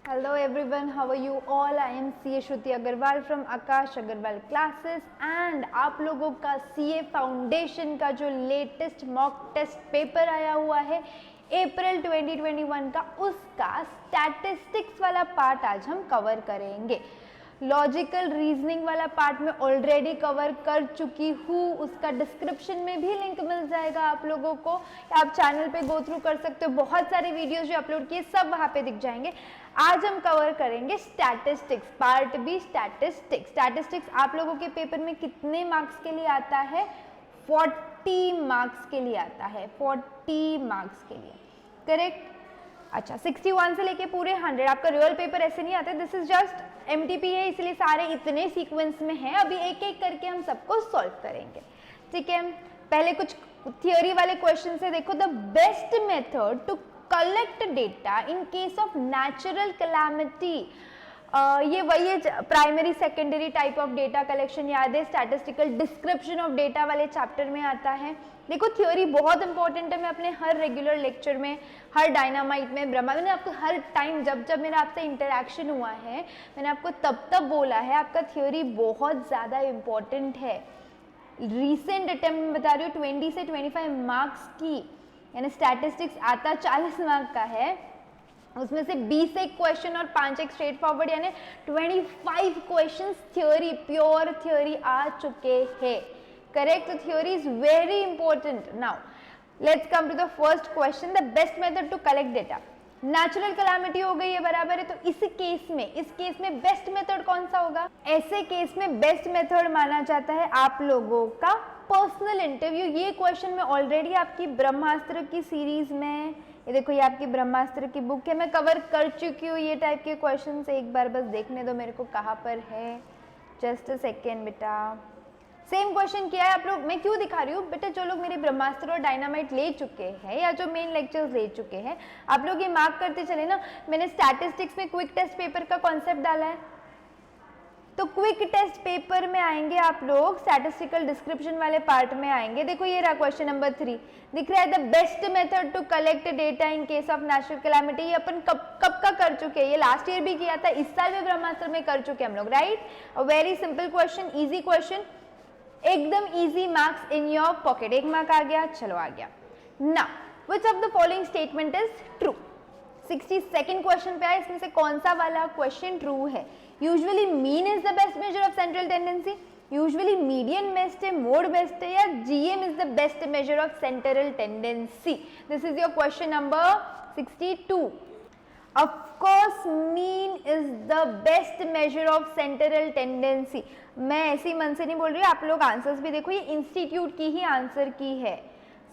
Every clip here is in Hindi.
Hello everyone, how are you all? I am CA Shruti Agarwal from Akash Agarwal classes and आप लोगों का CA फाउंडेशन का जो लेटेस्ट मॉक टेस्ट पेपर आया हुआ है अप्रैल 2021 का, उसका स्टैटिस्टिक्स वाला पार्ट आज हम कवर करेंगे। लॉजिकल रीजनिंग वाला पार्ट में ऑलरेडी कवर कर चुकी हूँ, उसका डिस्क्रिप्शन में भी लिंक मिल जाएगा आप लोगों को, आप चैनल पे गो थ्रू कर सकते हो। बहुत सारे वीडियोस जो अपलोड किए सब वहाँ पे दिख जाएंगे। आज हम कवर करेंगे statistics, part B statistics. Statistics आप लोगों के पेपर में कितने मार्क्स के लिए आता है? 40 मार्क्स के लिए आता है, 40 मार्क्स के लिए, करेक्ट। अच्छा, 61 से लेके पूरे 100 आपका रियल पेपर ऐसे नहीं आते, दिस इज जस्ट एमटीपी है, इसलिए सारे इतने सीक्वेंस में हैं। अभी एक एक करके हम सबको सॉल्व करेंगे, ठीक है। पहले कुछ थियोरी वाले क्वेश्चन से देखो। The best method to collect data in case of natural calamity, ये वही है, primary secondary type of data collection याद है, स्टैटिस्टिकल डिस्क्रिप्शन ऑफ डेटा वाले चैप्टर में आता है। देखो थ्योरी बहुत इंपॉर्टेंट है, मैं अपने हर रेगुलर लेक्चर में, हर डायनामाइट में, ब्रह्मा, मैंने आपको हर टाइम जब जब मेरा आपसे इंटरेक्शन हुआ है मैंने आपको तब तब बोला है आपका थ्योरी बहुत ज़्यादा इम्पॉर्टेंट है। रिसेंट अटेम्प्ट में बता रही हूँ 20 से 25 मार्क्स की, यानी स्टैटिस्टिक्स आता 40 मार्क का है, उसमें से 20 एक क्वेश्चन और 5 एक स्ट्रेट फॉरवर्ड, यानी 25 क्वेश्चंस थ्योरी, प्योर थ्योरी आ चुके हैं, करेक्ट। तो theory is very important. Now let's come to the first question, the best method to collect data. Natural calamity हो गई है बराबर है, तो इस केस में बेस्ट मेथड कौन सा होगा? ऐसे केस में बेस्ट मेथड माना जाता है आप लोगों का पर्सनल इंटरव्यू। ये क्वेश्चन में ऑलरेडी आपकी ब्रह्मास्त्र की सीरीज में, ये देखो ये आपकी ब्रह्मास्त्र की बुक है, मैं कवर कर चुकी हूँ ये टाइप के क्वेश्चन से। एक बार बस देखने दो मेरे को कहाँ पर है, जस्ट अ सेकेंड बेटा। सेम क्वेश्चन किया है आप लोग, मैं क्यों दिखा रही हूँ बेटा, जो लोग मेरे ब्रह्मास्त्र और डायनामाइट ले चुके हैं या जो मेन लेक्चर्स ले चुके हैं, आप लोग ये मार्क करते चले ना। मैंने स्टैटिस्टिक्स में क्विक टेस्ट पेपर का कॉन्सेप्ट डाला है, तो क्विक टेस्ट पेपर में आएंगे आप लोग, स्टैटिस्टिकल डिस्क्रिप्शन वाले पार्ट में आएंगे। देखो ये रहा क्वेश्चन नंबर 3, दिख रहा है the best method to collect data in case of natural calamity. ये अपन कब का कर चुके हैं? ये लास्ट ईयर भी किया था, इस साल भी ब्रह्मास्त्र में कर चुके हम लोग, right. A very simple question, easy question, एकदम easy, marks in your pocket. 1 mark आ गया, चलो आ गया। Now which of the following statement is true? 62nd question पे आया, इसमें से कौन सा वाला क्वेश्चन ट्रू है? Usually mean is the best measure of central tendency, usually median best है, मोड बेस्ट है, या GM is the best measure of central tendency? This is your question number 62। Of course, mean is the best measure of central tendency. मैं ऐसे ही मन से नहीं बोल रही, आप लोग आंसर्स भी देखो, ये इंस्टीट्यूट की ही आंसर की है।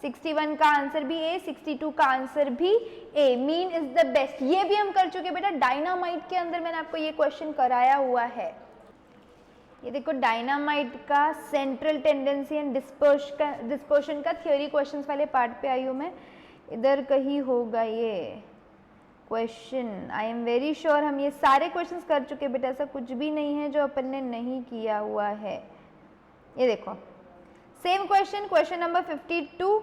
61 का आंसर भी ए, 62 का आंसर भी ए, मीन इज द बेस्ट। ये भी हम कर चुके बेटा, डायनामाइट के अंदर मैंने आपको ये क्वेश्चन कराया हुआ है। ये देखो डायनामाइट का सेंट्रल टेंडेंसी एंड डिस्पर्शन का थ्योरी क्वेश्चंस वाले पार्ट पे आई हूँ मैं, इधर कहीं होगा ये question. I am very sure हम ये सारे क्वेश्चंस कर चुके बेटा, ऐसा कुछ भी नहीं है जो अपन ने नहीं किया हुआ है। ये देखो same question, question number 52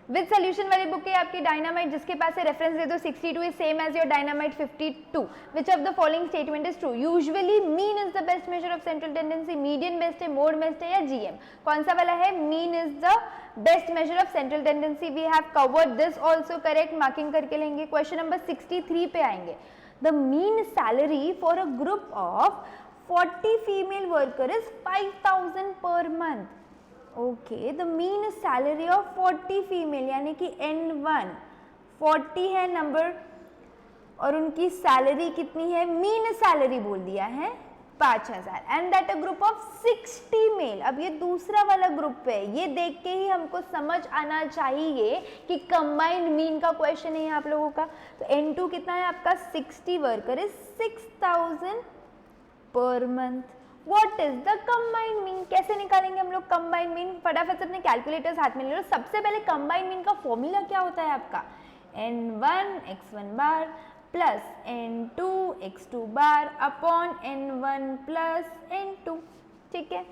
with solution वाली बुक है आपकी डायनामाइट, जिसके पास है रेफरेंस दे दो। 62 is same as your dynamite 52। Which of the following statement is true? Usually mean is the best measure of central tendency, median best है, मोड बेस्ट है, या जीएम? कौन सा वाला है? Mean is the best measure of central tendency. We have covered this also, correct, marking करके लेंगे। क्वेश्चन नंबर 63 पे आएंगे। The mean salary for a group of 40 female worker is 5000 per month. Okay, the mean salary of 40 female, यानी कि N1 40 है नंबर, और उनकी सैलरी कितनी है? मीन सैलरी बोल दिया है 5000, and that a group of 60 male. अब ये दूसरा वाला ग्रुप है, ये देख के ही हमको समझ आना चाहिए कि कंबाइंड मीन का क्वेश्चन है आप लोगों का। तो N2 कितना है आपका? 60 worker is 6000 per month. What is the combined mean? कैसे निकालेंगे हम लोग combined mean? फटाफट से अपने कैलकुलेटर्स हाथ में ले लो। सबसे पहले combined mean का फॉर्मूला क्या होता है आपका? N1 x1 bar plus N2 x2 bar upon N1 plus N2, ठीक है।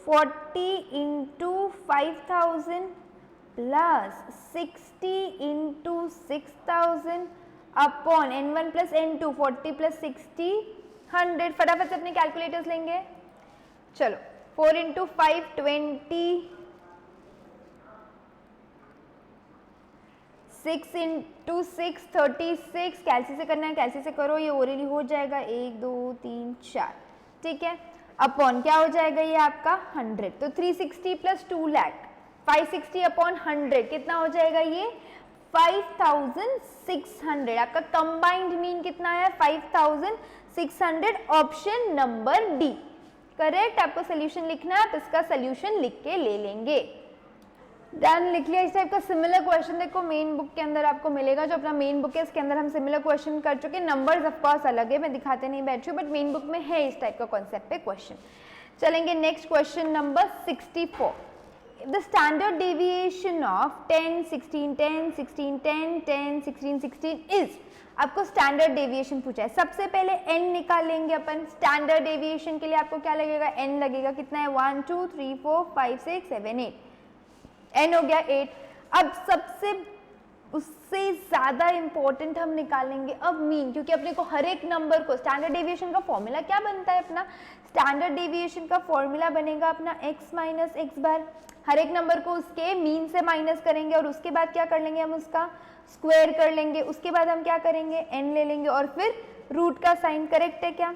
40 into 5000 plus 60 into 6000 upon n1 plus n2 40 plus 60 100। फटाफट से अपने कैलकुलेटर्स लेंगे। चलो 4 इंटू 5 20, 6 इंटू 6 36। कैलसी से करना है, कैलसी से करो, ये ओरली हो जाएगा 1 2 3 4, ठीक है। अपॉन क्या हो जाएगा ये आपका 100, तो 360 प्लस 2 लाख 560 अपॉन 100 कितना हो जाएगा ये 5600। आपका कंबाइंड मीन कितना है 5600, ऑप्शन नंबर डी करेक्ट। आपको सोल्यूशन लिखना है, आप इसका सोल्यूशन लिख के ले लेंगे। डन, लिख लिया। इस टाइप का सिमिलर क्वेश्चन देखो मेन बुक के अंदर आपको मिलेगा, जो अपना मेन बुक है इसके अंदर हम सिमिलर क्वेश्चन कर चुके हैं। नंबर्स ऑफ कोर्स अलग है, मैं दिखाते नहीं बैठ रही हूँ, बट मेन बुक में है इस टाइप का कॉन्सेप्ट पे क्वेश्चन। चलेंगे next question number 64। The standard deviation of 10 16 10 16 10 10 16 16 is. आपको स्टैंडर्ड डेविएशन पूछा है। सबसे पहले n निकाल लेंगे अपन। स्टैंडर्ड डेविएशन के लिए आपको क्या लगेगा, n लगेगा। कितना है 1 2 3 4 5 6 7 8, n हो गया 8। अब सबसे उससे ज़्यादा इंपॉर्टेंट हम निकालेंगे अब मीन, क्योंकि अपने को हर एक नंबर को स्टैंडर्ड डेविएशन का फॉर्मूला क्या बनता है अपना, स्टैंडर्ड डेविएशन का फॉर्मूला बनेगा अपना x माइनस एक्स बार। हर एक नंबर को उसके मीन से माइनस करेंगे और उसके बाद क्या कर लेंगे हम, उसका स्क्वायर कर लेंगे। उसके बाद हम क्या करेंगे, n ले लेंगे और फिर रूट का साइन। करेक्ट है क्या?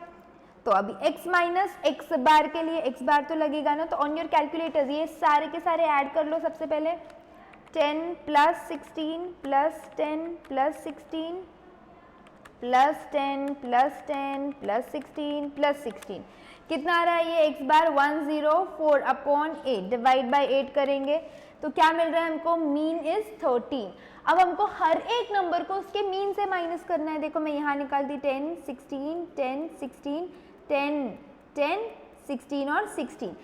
तो अभी x माइनस एक्स बार के लिए x बार तो लगेगा ना, तो ऑन योर कैलकुलेटर्स ये सारे के सारे ऐड कर लो। सबसे पहले 10 plus 16 plus 10 plus 16 plus 10 plus 10 plus 16 plus 16, कितना आ रहा है ये x bar 104 upon 8 divide by 8 करेंगे तो क्या मिल रहा है हमको, मीन इज 13। अब हमको हर एक नंबर को उसके मीन से माइनस करना है। देखो मैं यहाँ निकाल दी 10 16 10 16 10 10 16 और 16।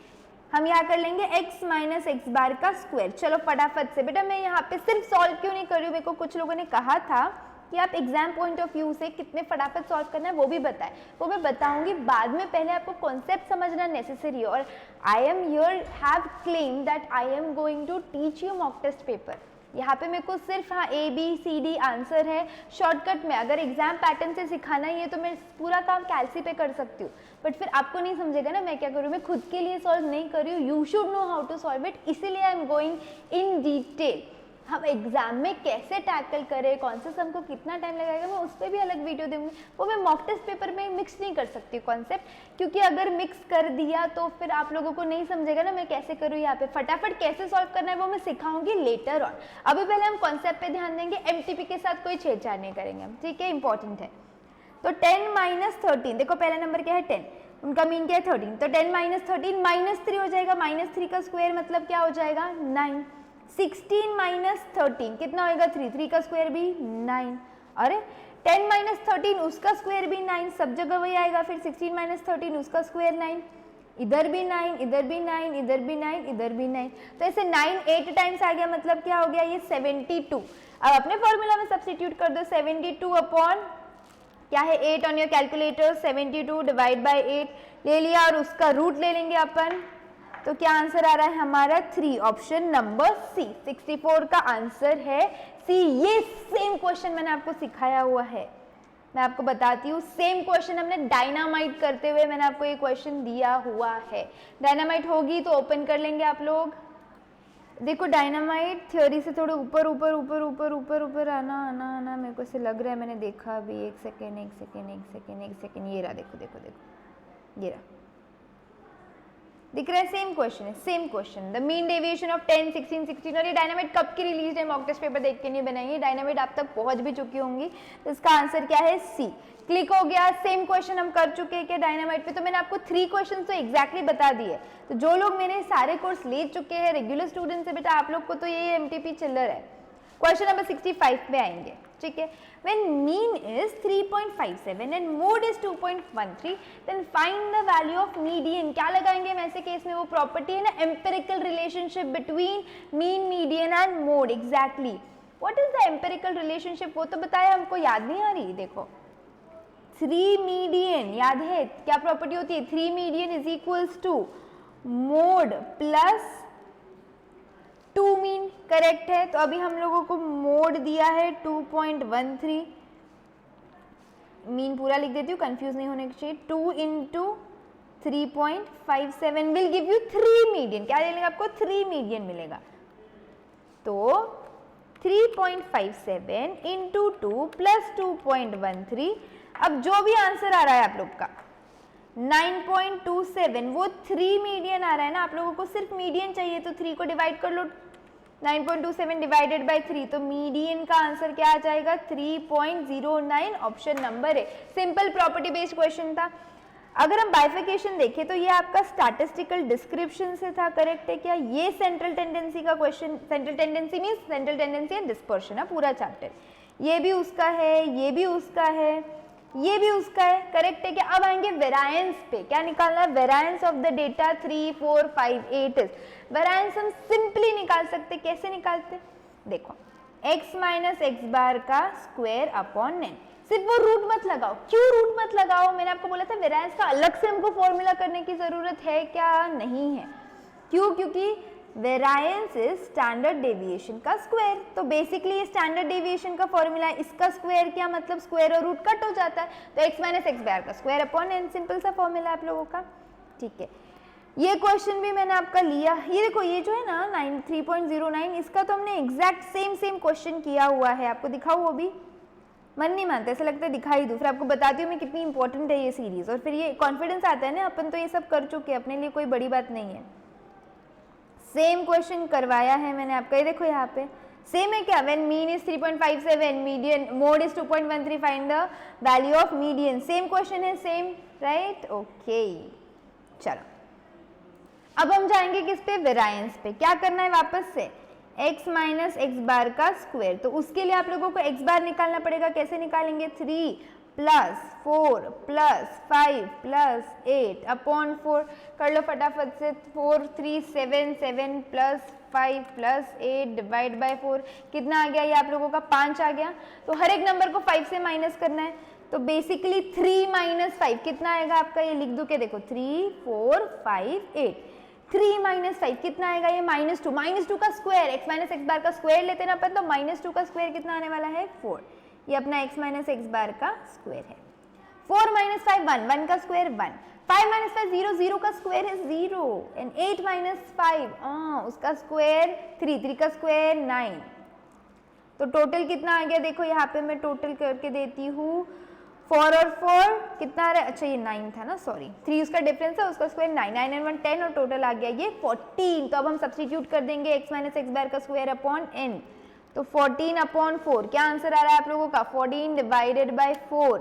हम यहाँ कर लेंगे x माइनस एक्स बार का स्क्वायर। चलो फटाफट से, बेटा मैं यहाँ पे सिर्फ सॉल्व क्यों नहीं कर रही हूँ, मेरे को कुछ लोगों ने कहा था कि आप एग्जाम पॉइंट ऑफ व्यू से कितने फटाफट सॉल्व करना है वो भी बताएं, वो मैं बताऊंगी बाद में। पहले आपको कॉन्सेप्ट समझना नेसेसरी है। और I am here have claim that I am going to teach you mock test paper. यहाँ पे मेरे को सिर्फ हाँ ABCD आंसर है शॉर्टकट में। अगर एग्जाम पैटर्न से सिखाना ही है तो मैं पूरा काम कैलसी पे कर सकती हूँ, बट फिर आपको नहीं समझेगा ना मैं क्या करूँ। मैं खुद के लिए सॉल्व नहीं कर रही हूँ, you should know how to solve it, इसीलिए I am going in detail. हम एग्जाम में कैसे टैकल करें, कौन से सम को कितना टाइम लगेगा, मैं उस पर भी अलग वीडियो दूंगी। वो मैं मॉक टेस्ट पेपर में मिक्स नहीं कर सकती कॉन्सेप्ट, क्योंकि अगर मिक्स कर दिया तो फिर आप लोगों को नहीं समझेगा ना मैं कैसे करूँ। यहाँ पे फटाफट कैसे सॉल्व करना है वो मैं सिखाऊंगी लेटर ऑन। अभी पहले हम कॉन्सेप्ट पे ध्यान देंगे, MTP के साथ कोई छेड़छाड़ नहीं करेंगे हम, ठीक है, इंपॉर्टेंट है। तो 10 माइनस 13, देखो पहला नंबर क्या है 10, उनका मीन क्या है 13, तो 10 माइनस 13 माइनस 3 हो जाएगा। माइनस 3 का स्क्वायर मतलब क्या हो जाएगा 9। 16 माइनस 13 कितना होएगा 3, 3 का स्क्वायर भी 9। अरे 10 माइनस 13 उसका स्क्वायर भी 9, सब जगह वही आएगा। फिर 16 माइनस 13 उसका स्क्वायर 9, इधर भी 9 इधर भी 9 इधर भी 9 इधर भी 9, तो ऐसे 9 8 टाइम्स आ गया, मतलब क्या हो गया ये 72। अब अपने फॉर्मूला में सब्स्टिट्यूट कर दो, 72 अपॉन क्या है 8 on your calculator, 72 divide by 8 ले लिया और उसका रूट ले लेंगे अपन, तो क्या आंसर आ रहा है हमारा 3, ऑप्शन नंबर सी। 64 का आंसर है सी। ये सेम क्वेश्चन मैंने आपको सिखाया हुआ है, मैं आपको बताती हूँ। सेम क्वेश्चन हमने डायनामाइट करते हुए मैंने आपको ये क्वेश्चन दिया हुआ है। डायनामाइट होगी तो ओपन कर लेंगे आप लोग। देखो डायनामाइट थ्योरी से थोड़े ऊपर ऊपर ऊपर ऊपर ऊपर ऊपर आना आना आना, मेरे को ऐसे लग रहा है, मैंने देखा अभी। एक सेकेंड, ये रहा, देखो देखो देखो, ये रहा, दिख रहा है। सेम क्वेश्चन है, same question. The mean deviation of 10 16 16। और ये डायनामाइट कब की रिलीज है, मॉक टेस्ट पेपर देख के नहीं बनाई है, डायनामाइट आप तक पहुंच भी चुकी होंगी। तो इसका आंसर क्या है सी। क्लिक हो गया। सेम क्वेश्चन हम कर चुके हैं क्या डायनामाइट पे, तो मैंने आपको 3 क्वेश्चन तो एग्जैक्टली बता दिए। तो जो लोग मेरे सारे कोर्स ले चुके हैं, रेगुलर स्टूडेंट्स है बेटा, आप लोग को तो ये MTP चिल्लर है। क्वेश्चन नंबर 65 पे आएंगे, ठीक है। When mean is 3.57 and mode is 2.13, then find the value of median। क्या लगाएंगे वैसे केस में, वो प्रॉपर्टी है ना empirical relationship between mean, median and mode. Exactly what is the empirical relationship, वो तो बताया हमको, याद नहीं आ रही। देखो 3 मीडियन याद है क्या प्रॉपर्टी होती है, 3 median is equals to mode plus 2 mean. Correct है। तो अभी हम लोगों को मोड दिया है 2.13, मीन पूरा लिख देती हूँ, कंफ्यूज नहीं होने चाहिए। 2 into 3.57 will give you 3 median. क्या मिलेगा आपको? 3 मीडियन मिलेगा। तो 3.57 इंटू 2 प्लस 2.13, अब जो भी आंसर आ रहा है आप लोग का 9.27, वो 3 मीडियन आ रहा है ना, आप लोगों को सिर्फ मीडियन चाहिए तो 3 को डिवाइड कर लो, 9.27 डिवाइडेड बाय 3, तो मीडियन का आंसर क्या आ जाएगा? 3.09, ऑप्शन नंबर है। सिंपल प्रॉपर्टी बेस्ड क्वेश्चन था। अगर हम बाइफिकेशन देखें तो ये आपका स्टैटिस्टिकल डिस्क्रिप्शन से था, करेक्ट है क्या? ये सेंट्रल टेंडेंसी का question, central tendency means central tendency and dispersion है पूरा चैप्टर, ये भी उसका है, ये भी उसका है, ये भी उसका है, करेक्ट है क्या? अब आएंगे वेरायंस पे, क्या निकालना है? Variance of the data 3, 4, 5, 8 is. Variance हम सिंपली निकाल सकते, कैसे निकालते? देखो x माइनस एक्स बार का स्क्वायर अपॉन n, सिर्फ वो रूट मत लगाओ। क्यों रूट मत लगाओ? मैंने आपको बोला था वेरायंस का अलग से हमको फॉर्मूला करने की जरूरत है क्या? नहीं है। क्यों? क्योंकि वेरायंस इज स्टैंडर्ड डेविएशन का स्क्वायर, तो बेसिकली ये स्टैंडर्ड डेविएशन का फॉर्मूला है, इसका स्क्वायर क्या मतलब स्क्वायर और रूट कट हो जाता है, तो x माइनस एक्स बार का स्क्वायर अपॉन n, सिंपल सा फॉर्मूला आप लोगों का। ठीक है, ये क्वेश्चन भी मैंने आपका लिया, ये देखो ये जो है ना 3.09, इसका तो हमने एग्जैक्ट सेम क्वेश्चन किया हुआ है, आपको दिखाऊं? वो भी मन नहीं मानता, ऐसा लगता है दिखाई दूं, फिर आपको बताती हूँ मैं कितनी इंपॉर्टेंट है ये सीरीज, और फिर ये कॉन्फिडेंस आता है ना, अपन तो ये सब कर चुके हैं, अपने लिए कोई बड़ी बात नहीं है। सेम क्वेश्चन करवाया है मैंने आपका, ये देखो यहाँ पे सेम है क्या? When mean is 3.57, median mode is 2.13, find the value of median. Same question है, सेम, राइट? ओके, चलो अब हम जाएंगे किस पे? वेरायंस पे। क्या करना है वापस से? x माइनस एक्स बार का स्क्वायर, तो उसके लिए आप लोगों को x बार निकालना पड़ेगा, कैसे निकालेंगे? 3 प्लस 4 प्लस 5 प्लस 8 अपॉन 4, कर लो फटाफट से, 4 3 7 7 प्लस 5 प्लस 8 डिवाइड बाय 4, कितना आ गया ये आप लोगों का? 5 आ गया। तो हर एक नंबर को 5 से माइनस करना है, तो बेसिकली 3 माइनस 5 कितना आएगा आपका? ये लिख दो के देखो, 3 4 5 8, 3 माइनस 5 कितना आएगा? ये -2 का स्क्वायर, x माइनस एक्स बार का स्क्वायर लेते ना अपन, तो -2 का स्क्वायर कितना आने वाला है? 4, ये अपना x माइनस एक्स बार का स्क्वायर है। 4 माइनस 5 1, 1 का स्क्वायर 1, 5 माइनस 5 0, 0 का स्क्वायर है 0, एंड 8 माइनस 5 उसका स्क्वायर 3, 3 का स्क्वायर 9, तो टोटल कितना आ गया? देखो यहाँ पे मैं टोटल करके देती हूँ, 4 और 4 कितना आ रहा है? अच्छा ये 9 था ना, सॉरी, 3 उसका डिफरेंस है, उसका स्क्वायर 9, 9 and 1 10, और टोटल आ गया ये 14। तो अब हम सब्स्टिट्यूट कर देंगे x माइनस एक्स बार का स्क्वायर अपॉन n, तो 14 अपॉन 4, क्या आंसर आ रहा है आप लोगों का? 14 divided by 4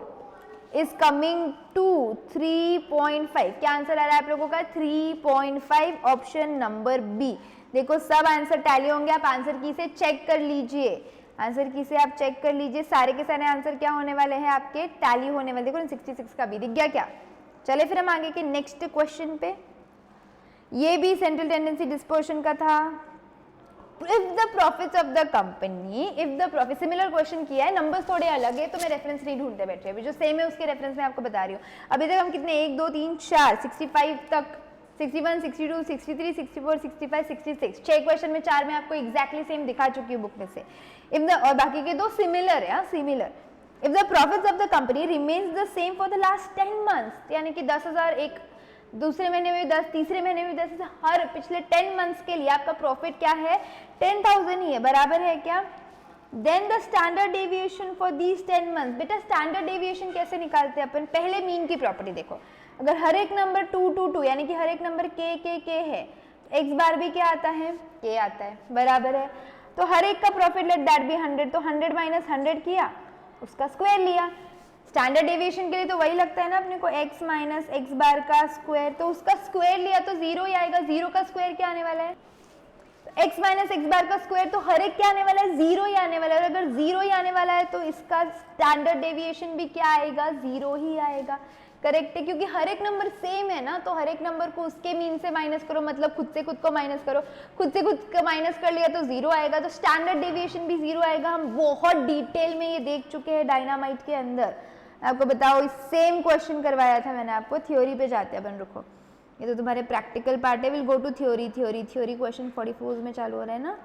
is coming to 3.5, क्या आंसर आ रहा है आप लोगों का? 3.5, ऑप्शन नंबर बी। देखो सब आंसर टैली होंगे, आप आंसर की से चेक कर लीजिए, आंसर की से आप चेक कर लीजिए, सारे के सारे आंसर क्या होने वाले हैं आपके? टैली होने वाले। देखो 66 का भी दिख गया क्या? चले फिर हम आगे के नेक्स्ट क्वेश्चन पे, ये भी सेंट्रल टेंडेंसी डिस्पर्शन का था। If the profits of the company, if the profit, similar question किया है, नंबर्स थोड़े अलग है तो मैं रेफरेंस नहीं ढूंढते बैठे, अभी जो सेम है उसके रेफरेंस में आपको बता रही हूँ। अभी तक हम कितने 1 2 3 4 65 तक, 61 62 63 64 65 66, 6 क्वेश्चन में 4 में आपको एग्जैक्टली सेम दिखा चुकी हूँ बुक में से। इफ द, और बाकी के 2 सिमिलर है, similar. If the profits of the company remains the same for the last 10 months, यानी कि 10,000, एक दूसरे महीने में 10, तीसरे महीने में 10, हर पिछले 10 मंथ्स के लिए आपका प्रॉफिट क्या है? 10,000 ही है, बराबर है क्या? Then the standard deviation for these 10 months. बेटा स्टैंडर्ड डेविएशन कैसे निकालते हैं अपन? पहले मीन की प्रॉपर्टी देखो, अगर हर एक नंबर 2 2 2 यानी कि हर एक नंबर k है, एक्स बार भी क्या आता है? k आता है, बराबर है। तो हर एक का प्रॉफिट लेट दैट बी 100, तो 100 माइनस 100 किया, उसका स्क्वायर लिया। स्टैंडर्ड डेविएशन के लिए तो वही लगता है ना अपने को, x माइनस एक्स बार का स्क्वायर, तो उसका स्क्वायर लिया तो 0 ही आएगा, 0 का स्क्वायर क्या आने वाला है? x माइनस एक्स बार का स्क्वायर, तो हर एक क्या आने वाला है? 0 ही आने वाला है, और अगर 0 ही आने वाला है तो इसका स्टैंडर्ड डेविएशन भी क्या आएगा? 0 ही आएगा, करेक्ट है, क्योंकि हर एक नंबर सेम है ना, तो हर एक नंबर को उसके मीन से माइनस करो, मतलब खुद से खुद को माइनस करो, खुद से खुद को माइनस कर लिया तो 0 आएगा, तो स्टैंडर्ड डेविएशन भी 0 आएगा। हम बहुत डिटेल में ये देख चुके हैं डायनामाइट के अंदर, आपको बताओ सेम क्वेश्चन करवाया था मैंने आपको। थ्योरी पे जाते हैं अपन, रुको, ये तो तुम्हारे प्रैक्टिकल पार्ट है, will go to theory. Theory question 44 में चालू हो रहा है ना।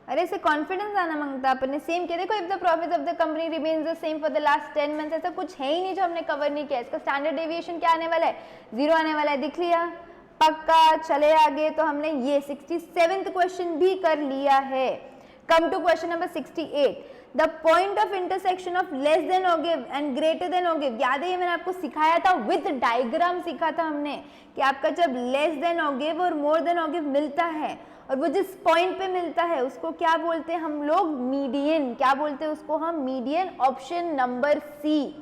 अरे से कॉन्फिडेंस आना मांगता अपन ने। सेम क्या देखो, if the profit of the company remains the same for the last 10 months, ऐसा कुछ है ही नहीं जो हमने कवर नहीं किया। इसका स्टैंडर्ड डेविएशन क्या आने वाला है, 0 आने वाला है, दिख लिया पक्का। चले आगे, तो हमने ये 67th क्वेश्चन भी कर लिया है। Come to question number 68, the point of intersection of less than ogive and greater than ogive. याद है ये मैंने आपको सिखाया था, विद डायग्राम सीखा था हमने कि आपका जब लेस देन ऑगिव और मोर देन ऑगिव मिलता है और वो जिस पॉइंट पे मिलता है उसको क्या बोलते हैं हम लोग, मीडियन। क्या बोलते हैं उसको हम, मीडियन। ऑप्शन नंबर सी।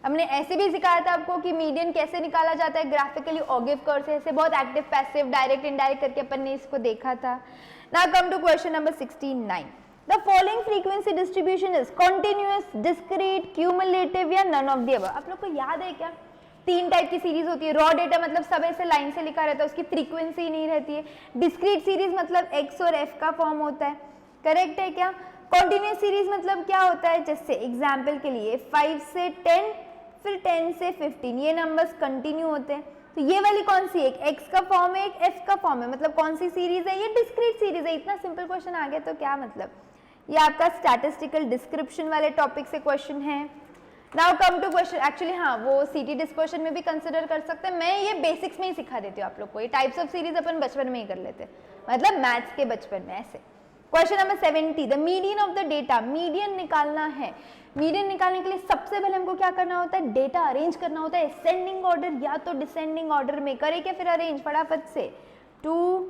हमने ऐसे भी सिखाया था आपको कि मीडियन कैसे निकाला जाता है, ग्राफिकली ऑगिव कर्व से, ऐसे बहुत एक्टिव पैसिव डायरेक्ट इनडायरेक्ट करके अपन ने इसको देखा था। Now come to question number 69, the following frequency distribution is continuous, discrete, cumulative या नन ऑफ द अबव। आप लोग को याद है क्या, 3 टाइप की सीरीज होती है। रॉ डेटा मतलब सब ऐसे लाइन से लिखा रहता है, उसकी फ्रीक्वेंसी नहीं रहती है। डिस्क्रीट सीरीज मतलब x और f का फॉर्म होता है, करेक्ट है क्या। कॉन्टिन्यूअस सीरीज मतलब क्या होता है, जैसे एग्जाम्पल के लिए 5 से 10, फिर 10 से 15, ये नंबर्स कंटिन्यू होते हैं। तो ये वाली कौन सी, एक x का फॉर्म है, एक f का फॉर्म है, मतलब कौन सी सीरीज है, ये डिस्क्रीट सीरीज है। इतना सिंपल क्वेश्चन आ गया तो क्या मतलब, ये आपका स्टैटिस्टिकल डिस्क्रिप्शन वाले टॉपिक से क्वेश्चन है। Now come to question, actually हाँ वो सीटी डिस्पर्शन में भी कंसिडर कर सकते हैं। मैं ये बेसिक्स में ही सिखा देती हूँ आप लोग को, ये टाइप्स ऑफ सीरीज अपन बचपन में ही कर लेते हैं, मतलब मैथ्स के बचपन में ऐसे। Question number 70, the median of the data. Median निकालना है। मीडियन निकालने के लिए सबसे पहले हमको क्या करना होता है, डेटा अरेंज करना होता है असेंडिंग ऑर्डर या तो डिसेंडिंग ऑर्डर में। करे क्या फिर अरेंज फटाफट से, 2,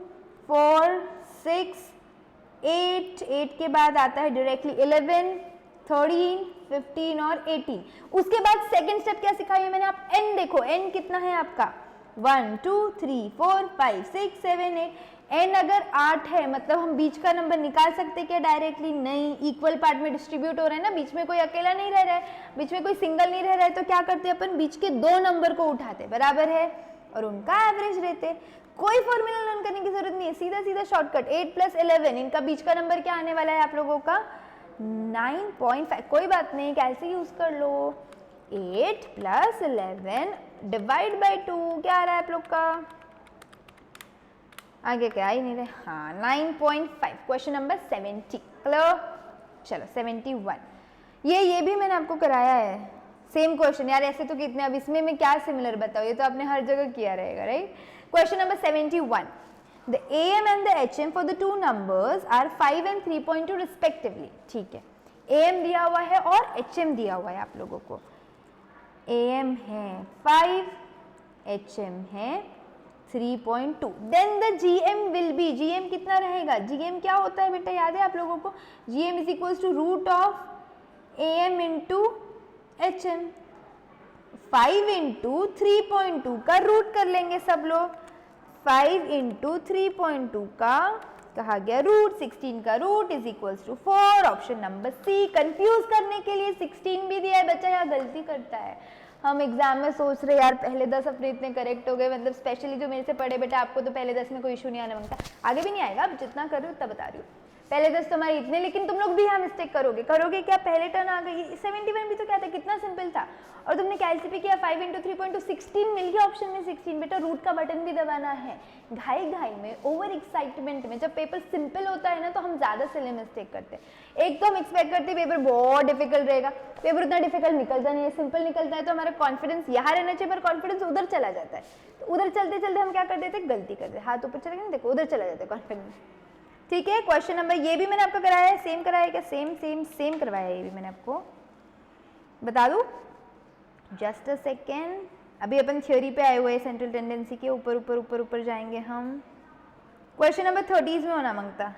4, 6, 8 के बाद आता है डायरेक्टली 11, 13, 15 और 18। उसके बाद सेकंड स्टेप क्या सिखाई है मैंने, आप n देखो, n कितना है आपका, 1, 2, 3, 4, 5, 6, 7, 8। n अगर 8 है मतलब हम बीच का नंबर निकाल सकते क्या डायरेक्टली, नहीं। इक्वल पार्ट में डिस्ट्रीब्यूट हो रहे हैं ना, बीच में कोई अकेला नहीं रह रहा है, बीच में कोई सिंगल नहीं रह रहा है, तो क्या करते हैं अपन, बीच के 2 नंबर को उठाते, बराबर है, और उनका एवरेज लेते। कोई फॉर्मूला लर्न करने की जरूरत नहीं है, सीधा सीधा शॉर्टकट। 8 + 11, इनका बीच का नंबर क्या आने वाला है आप लोगों का, 9.5। कोई बात नहीं, कैसे यूज कर लो, 8 + 11 डिवाइड बाई 2, क्या आ रहा है आप लोग का, आगे क्या ही नहीं रहे, हाँ 9.5। Question number 70 clear. चलो 71, ये भी मैंने आपको कराया है, सेम क्वेश्चन। यार ऐसे तो कितने, अब इसमें मैं क्या सिमिलर बताओ, ये तो आपने हर जगह किया रहेगा, right. Question number 71, the AM and the HM for the two numbers are 5 and 3.2 respectively। ठीक है, AM दिया हुआ है और HM दिया हुआ है आप लोगों को। AM है 5, HM है 3.2। Then the GM will be, GM कितना रहेगा, GM क्या होता है बेटा, याद है आप लोगों को, GM is equals to root of AM into HM। 5 into 3.2 का रूट कर लेंगे सब लोग, 5 into 3.2 का कहा गया रूट, 16 का root is equals to 4। Option number C. Confuse करने के लिए 16 भी दिया है, बच्चा यहाँ गलती करता है। हम एग्जाम में सोच रहे यार पहले 10 अपने इतने करेक्ट हो गए, मतलब स्पेशली जो मेरे से पढ़े बेटा, आपको तो पहले 10 में कोई इशू नहीं आने मांगता, आगे भी नहीं आएगा, अब जितना कर रही हूँ तब बता रही हूँ। पहले 10 तुम्हारे इतने, लेकिन तुम लोग भी यहाँ मिस्टेक करोगे क्या, पहले टर्न आ गई। 71 भी तो क्या था, कितना सिंपल था, और तुमने कैलसीपी किया 5 into 3.2, 16 मिल गया ऑप्शन में 16। बेटा रूट का बटन भी दबाना है। घाई में, ओवर एक्साइटमेंट में, जब पेपर सिंपल होता है ना तो हम ज्यादा सिले मिस्टेक करते हैं। एक तो हम एक्सपेक्ट करते हैं पेपर बहुत डिफिकल्ट रहेगा, पेपर उतना डिफिकल्ट निकलता नहीं है, सिंपल निकलता है, तो हमारा कॉन्फिडेंस यहाँ रहना चाहिए, पर कॉन्फिडेंस उधर चला जाता है। तो उधर चलते चलते हम क्या कर देते, गलती करते, हाथ ऊपर चले गए, देखो उधर चला जाता है कॉन्फिडेंस। ठीक है, क्वेश्चन नंबर, ये भी मैंने आपको कराया है, सेम कराया क्या, सेम करवाया है, ये भी मैंने आपको बता दूं, जस्ट अ सेकेंड। अभी अपन थ्योरी पे आए हुए हैं, सेंट्रल टेंडेंसी के ऊपर ऊपर ऊपर ऊपर जाएंगे हम। क्वेश्चन नंबर 30 में होना मांगता,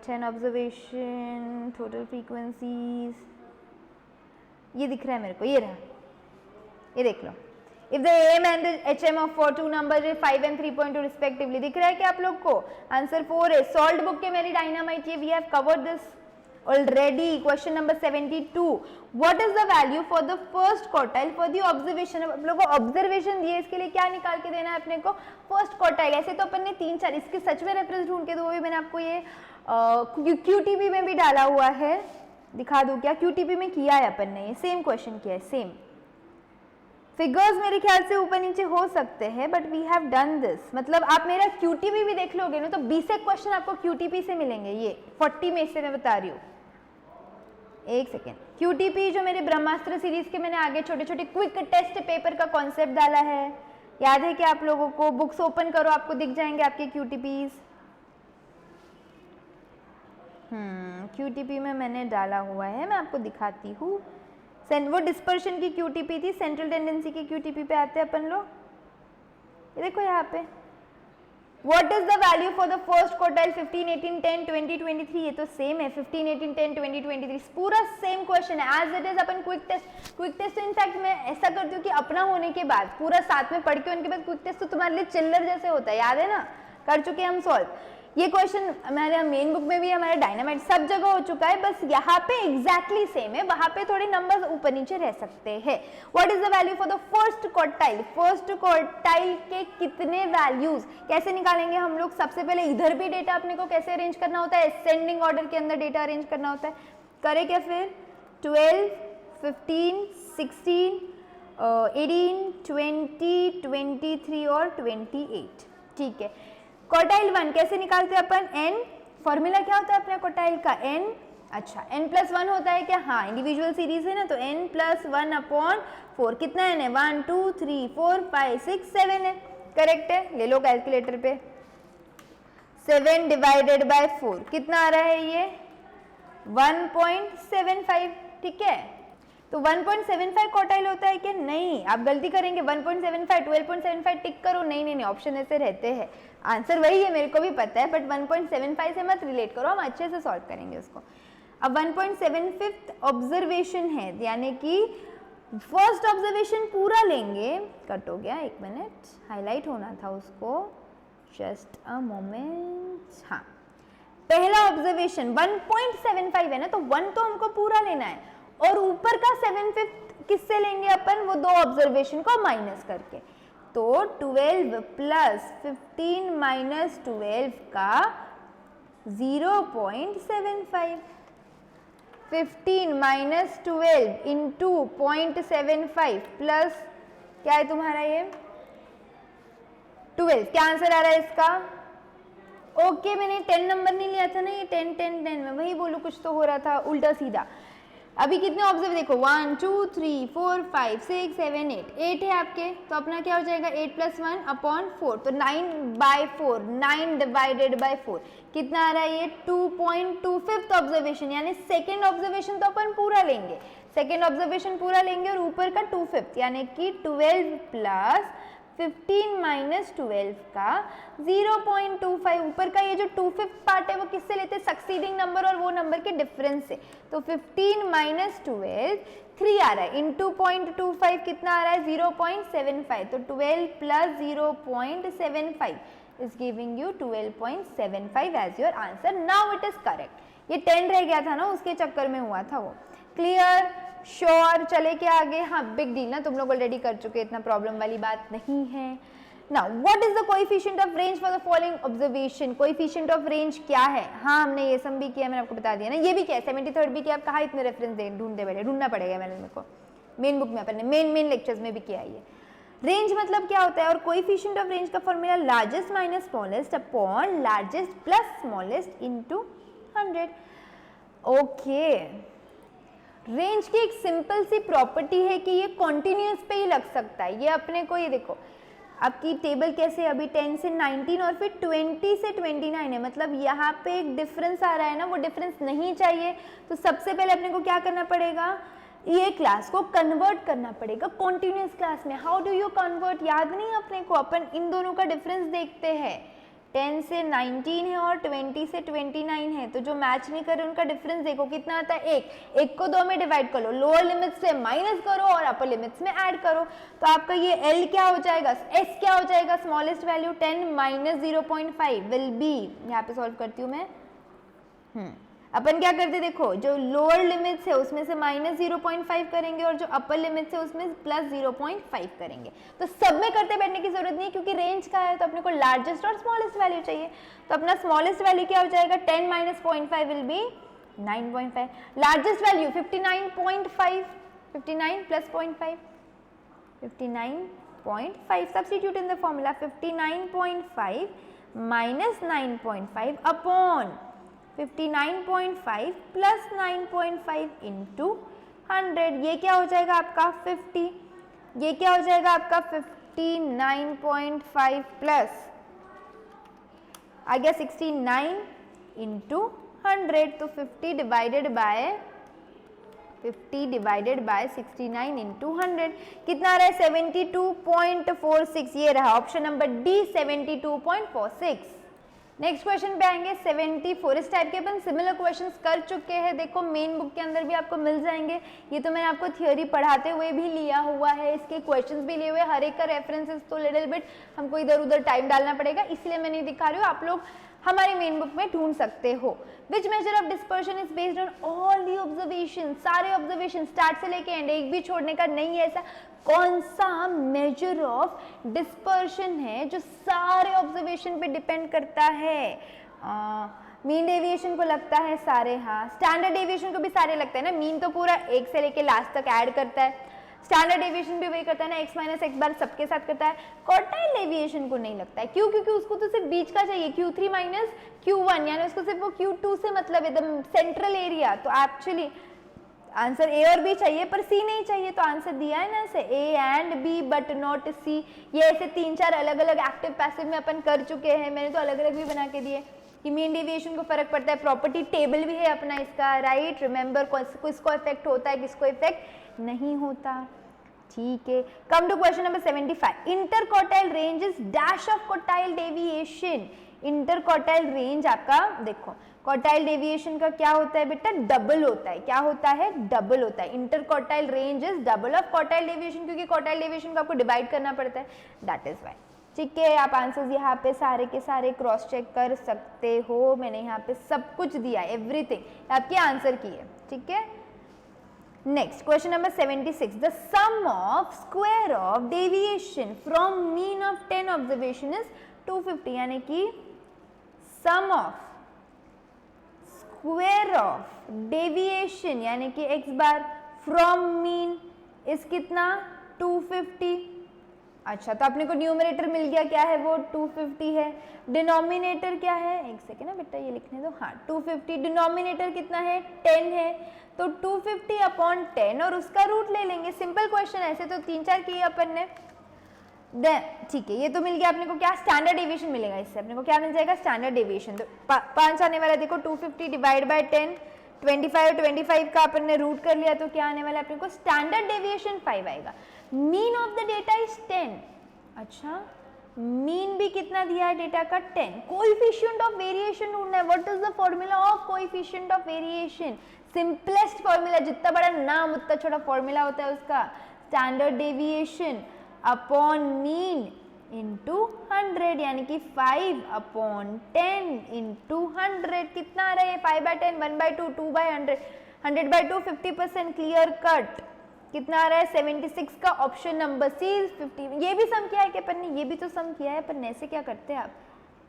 10 ऑब्जर्वेशन, टोटल फ्रीक्वेंसीज, ये दिख रहा है मेरे को, ये रहा, ये देख लो। If the AM and the HM of 4 two numbers is 5 and 3.2 respectively, दिख रहा है क्या आप लोग को, आंसर 4 है। सॉल्ट बुक के मेरी डायनामाइट, ये we have covered this already। Question number 72, what is the value for the first quartile for the observation। अब आप लोग को ऑब्जर्वेशन दिए, इसके लिए क्या निकाल के देना है अपने को, फर्स्ट क्वार्टाइल। ऐसे तो अपन ने 3-4 इसके सच में रेफरेंस ढूंढ के दो, भी मैंने आपको ये QTP में भी डाला हुआ है, दिखा दूं क्या, QTP में किया है अपन ने, ये सेम क्वेश्चन किया है, सेम फिगर्स मेरे ख्याल से ऊपर नीचे हो सकते हैं, but we have done this. मतलब आप मेरा क्यूटीपी भी देख लोगे ना तो 20 क्वेश्चन आपको क्यूटीपी से मिलेंगे, ये 40 में से मैं बता रही हूँ। एक सेकेंड, क्यूटीपी जो मेरे ब्रह्मास्त्र सीरीज के मैंने आगे छोटे छोटे क्विक टेस्ट पेपर का कॉन्सेप्ट डाला है, याद है कि आप लोगों को? बुक्स ओपन करो, आपको दिख जाएंगे आपके क्यूटीपीज। क्यूटीपी में मैंने डाला हुआ है, मैं आपको दिखाती हूँ। वो डिस्पर्शन की क्यूटीपी थी, सेंट्रल टेंडेंसी की क्यूटीपी पे आते हैं अपन लोग। ये देखो यहाँ पे, what is the value for the first quartile 15, 18, 10, 20, 23? ये तो सेम है, 15, 18, 10, 20, 23 पूरा सेम क्वेश्चन है एज इट इज। अपन क्विक टेस्ट इनफैक्ट मैं ऐसा करती हूँ कि अपना होने के बाद पूरा साथ में पढ़ के उनके बाद क्विक टेस्ट तो तुम्हारे लिए चिल्लर जैसे होता है, याद है ना? कर चुके हम सॉल्व। ये क्वेश्चन हमारे मेन बुक में भी, हमारा डायनामाइट सब जगह हो चुका है, बस यहाँ पे एग्जैक्टली सेम है, वहां पे थोड़े नंबर्स ऊपर नीचे रह सकते हैं। What is the value for the first quartile? First quartile के कितने वैल्यूज कैसे निकालेंगे हम लोग? सबसे पहले इधर भी डेटा अपने को कैसे अरेंज करना होता है, असेंडिंग ऑर्डर के अंदर डेटा अरेंज करना होता है। करें क्या फिर? 12, 15, 16, 18, 20, 23 और 28। ठीक है, क्वार्टाइल 1 कैसे निकालते हैं अपन? n, फॉर्मूला क्या होता है अपने क्वार्टाइल का? n। अच्छा, n+1 होता है क्या? हाँ, इंडिविजुअल सीरीज है ना, तो n+1/4। कितना n है? 1, 2, 3, 4, 5, 6, 7 है। करेक्ट है, ले लो कैलकुलेटर पे। 7 डिवाइडेड बाय 4 कितना आ रहा है? ये 1.75। ठीक है, तो 1.75 क्वार्टाइल होता है क्या? नहीं, आप गलती करेंगे। 1.75, 12.75 टिक करो। नहीं, ऑप्शन ऐसे रहते हैं। आंसर वही है, मेरे को भी पता है, बट 1.75 से मत रिलेट करो, हम अच्छे से सॉल्व करेंगे उसको। अब 1.75 ऑब्जर्वेशन है, यानी कि फर्स्ट ऑब्जर्वेशन पूरा लेंगे। कट हो गया, 1 मिनट, हाईलाइट होना था उसको, जस्ट अ मोमेंट। हाँ, पहला ऑब्जर्वेशन 1.75 है ना, तो 1 तो हमको पूरा लेना है, और ऊपर का 7/5 किससे लेंगे अपन? वो 2 ऑब्जर्वेशन को माइनस करके। तो 12 प्लस 15 माइनस 12 का 0.75, 15 माइनस 12 इंटू 0.75 प्लस क्या है तुम्हारा ये 12। क्या आंसर आ रहा है इसका? ओके, मैंने 10 नंबर नहीं लिया था ना, ये 10 10 10 में वही बोलूँ, कुछ तो हो रहा था उल्टा सीधा। अभी कितने ऑब्जर्व देखो, 1 2 3 4 5 6 7 8 है आपके, तो अपना क्या हो जाएगा? 8 + 1/4, तो 9/4, 9 डिवाइडेड बाय 4 कितना आ रहा है? ये 2.25 ऑब्जर्वेशन, यानी सेकेंड ऑब्जर्वेशन तो अपन पूरा लेंगे, सेकेंड ऑब्जर्वेशन पूरा लेंगे और ऊपर का 2/5, यानी कि 12 प्लस 15 माइनस 12 का 0.25। ऊपर का ये जो 2/5 पार्ट है वो किससे लेते हैं? सक्सीडिंग नंबर और वो नंबर के डिफरेंस से। तो 15 माइनस 12 3 आ रहा है, इंटू 0.25 कितना आ रहा है? 0.75। तो 12 plus 0.75 is giving you 12.75 as your answer. Now it is correct. ये 10 रह गया था ना, उसके चक्कर में हुआ था वो। क्लियर? श्योर? चले क्या आगे? हाँ, बिग डील ना, तुम लोग ऑलरेडी कर चुके, इतना प्रॉब्लम वाली बात नहीं है। Now what is the coefficient of range for the following observation? Coefficient of range क्या है? हाँ, हमने ये सम भी किया, मैंने आपको बता दिया ना। ये भी क्या है? 73rd भी किया। आप कहाँ इतने रेफरेंस ढूंढते बैठे? ढूंढना पड़ेगा मेरे को, मेन बुक में अपन ने मेन लेक्चर्स में भी किया है। ये रेंज मतलब क्या होता है? और कोएफिशिएंट ऑफ रेंज का formula largest minus smallest upon largest plus smallest into 100। Okay, range की एक सिंपल सी प्रॉपर्टी है कि ये कॉन्टिन्यूस पे ही लग सकता है। ये अपने को, ये देखो आपकी टेबल कैसे, अभी 10 से 19 और फिर 20 से 29 है, मतलब यहाँ पे एक डिफरेंस आ रहा है ना, वो डिफरेंस नहीं चाहिए। तो सबसे पहले अपने को क्या करना पड़ेगा? ये क्लास को कन्वर्ट करना पड़ेगा कॉन्टिन्यूस क्लास में। How do you convert? याद नहीं अपने को, अपन इन दोनों का डिफरेंस देखते हैं। 10 से 19 है और 20 से 29 है, तो जो मैच नहीं कर रहे उनका डिफरेंस देखो कितना आता है? 1 को 2 में डिवाइड कर लो, लोअर लिमिट्स से माइनस करो और अपर लिमिट्स में ऐड करो, तो आपका ये L क्या हो जाएगा? S क्या हो जाएगा? Smallest value 10 minus 0.5 will be, यहाँ पे सॉल्व करती हूँ मैं। अपन क्या करते, देखो जो लोअर लिमिट्स है उसमें से माइनस 0.5 करेंगे और जो अपर लिमिट्स है उसमें प्लस 0.5 करेंगे। तो सब में करते बैठने की जरूरत नहीं है, क्योंकि रेंज का है तो अपने को लार्जेस्ट और स्मॉलेस्ट वैल्यू चाहिए। तो अपना स्मॉलेस्ट वैल्यू क्या हो जाएगा? 10 minus 0.5 will be 9.5। Largest value 59.5, 59 plus 0.5 59.5. Substitute in the formula. 59.5 minus 9.5 upon 59.5 plus 9.5 into 100. ये क्या हो जाएगा आपका 50. ये क्या हो जाएगा आपका 59.5 प्लस आ गया 69 इंटू 100. तो 50 डिवाइडेड बाय 69 इंटू 100 कितना आ रहा है 72.46. ये रहा option number D 72.46. Next question पे आएंगे 74. इस टाइप के अपन सिमिलर क्वेश्चंस कर चुके हैं. देखो मेन बुक के अंदर भी आपको मिल जाएंगे. ये तो मैंने आपको थियोरी पढ़ाते हुए भी लिया हुआ है, इसके क्वेश्चंस भी लिए हुए. हर एक का रेफरेंसेस तो लिटिल बिट हमको इधर उधर टाइम डालना पड़ेगा, इसलिए मैं नहीं दिखा रही हूँ. आप लोग हमारे मेन बुक में ढूंढ सकते हो. Which measure of dispersion is based on all the observation. सारे ऑब्जर्वेशन स्टार्ट से लेके एंड, एक भी छोड़ने का नहीं है. ऐसा कौन सा मेजर ऑफ डिस्पर्शन है जो सारे ऑब्जर्वेशन पे डिपेंड करता है. मीन डेविएशन को लगता है सारे. हाँ, स्टैंडर्ड डेविएशन को भी सारे लगता है ना. मीन तो पूरा एक से लेके लास्ट तक ऐड करता है. स्टैंडर्ड डेविएशन भी वही करता है ना, x माइनस x बार सबके साथ करता है. क्वार्टाइल डेविएशन को नहीं लगता है. क्यों? क्योंकि उसको तो सिर्फ बीच का चाहिए, Q3 माइनस Q1, यानी उसको सिर्फ वो Q2 से मतलब एकदम सेंट्रल एरिया. तो एक्चुअली आंसर ए और बी चाहिए पर सी नहीं चाहिए. तो आंसर दिया है ना ऐसे A and B but not C. ये ऐसे 3-4 अलग अलग एक्टिव पैसिव में अपन कर चुके हैं. मैंने तो अलग अलग भी बना के दिए कि मीन डेविएशन को फर्क पड़ता है. प्रॉपर्टी टेबल भी है अपना इसका, राइट. रिमेंबर किसको इफेक्ट होता है, किसको इफेक्ट नहीं होता. ठीक है. Come to question number 75. Interquartile range is dash of quartile deviation. Interquartile range आपका देखो, क्वार्टाइल डेविएशन का क्या होता है बेटा, डबल होता है. क्या होता है, डबल होता है. Inter quartile range is double of quartile deviation, क्योंकि क्वार्टाइल डेविएशन को आपको डिवाइड करना पड़ता है. That is why. ठीक है. आप आंसर्स यहाँ पे सारे के सारे क्रॉस चेक कर सकते हो. मैंने यहाँ पे सब कुछ दिया, एवरीथिंग आपके आंसर की है. ठीक है. Next question number 76. The sum of square of deviation from mean of 10 observation is 250. यानी कि sum of square of deviation यानी कि x bar from mean is कितना 250. अच्छा, तो अपने को न्यूमरेटर मिल गया, क्या है वो 250 है. डिनोमिनेटर क्या है, एक सेकेंड ना बेटा ये लिखने दो. हाँ 250. डिनोमिनेटर कितना है 10 है. तो 250 अपॉन 10 और उसका रूट ले लेंगे. Simple question. ऐसे तो 3-4 किए अपन ने. ठीक है, ये तो मिल गया अपने को. क्या स्टैंडर्ड डेविएशन मिलेगा इससे अपने को, क्या मिल जाएगा स्टैंडर्ड डेविएशन. तो 5 आने वाला देखो. 250 डिवाइड बाय 10, 25 का अपन ने रूट कर लिया. तो क्या आने वाला अपने को स्टैंडर्ड डेविएशन 5 आएगा. Mean of the data is 10. अच्छा, मीन भी कितना दिया है डेटा का 10. कोएफिशिएंट ऑफ वेरिएशन ढूंढना है. What is the formula of coefficient of variation. Simplest formula, जितना बड़ा नाम उतना छोटा फॉर्मूला होता है उसका. Standard deviation upon mean into 100, यानी कि 5 अपॉन 10 इंटू 100. कितना आ रहा है 5/10, 1/2, 2/100, 100/2 50%. Clear cut. कितना आ रहा है 76 का ऑप्शन नंबर सी 50. ये भी सम किया है कि अपन ने, ये भी तो सम किया है. अपन ऐसे क्या करते हैं आप,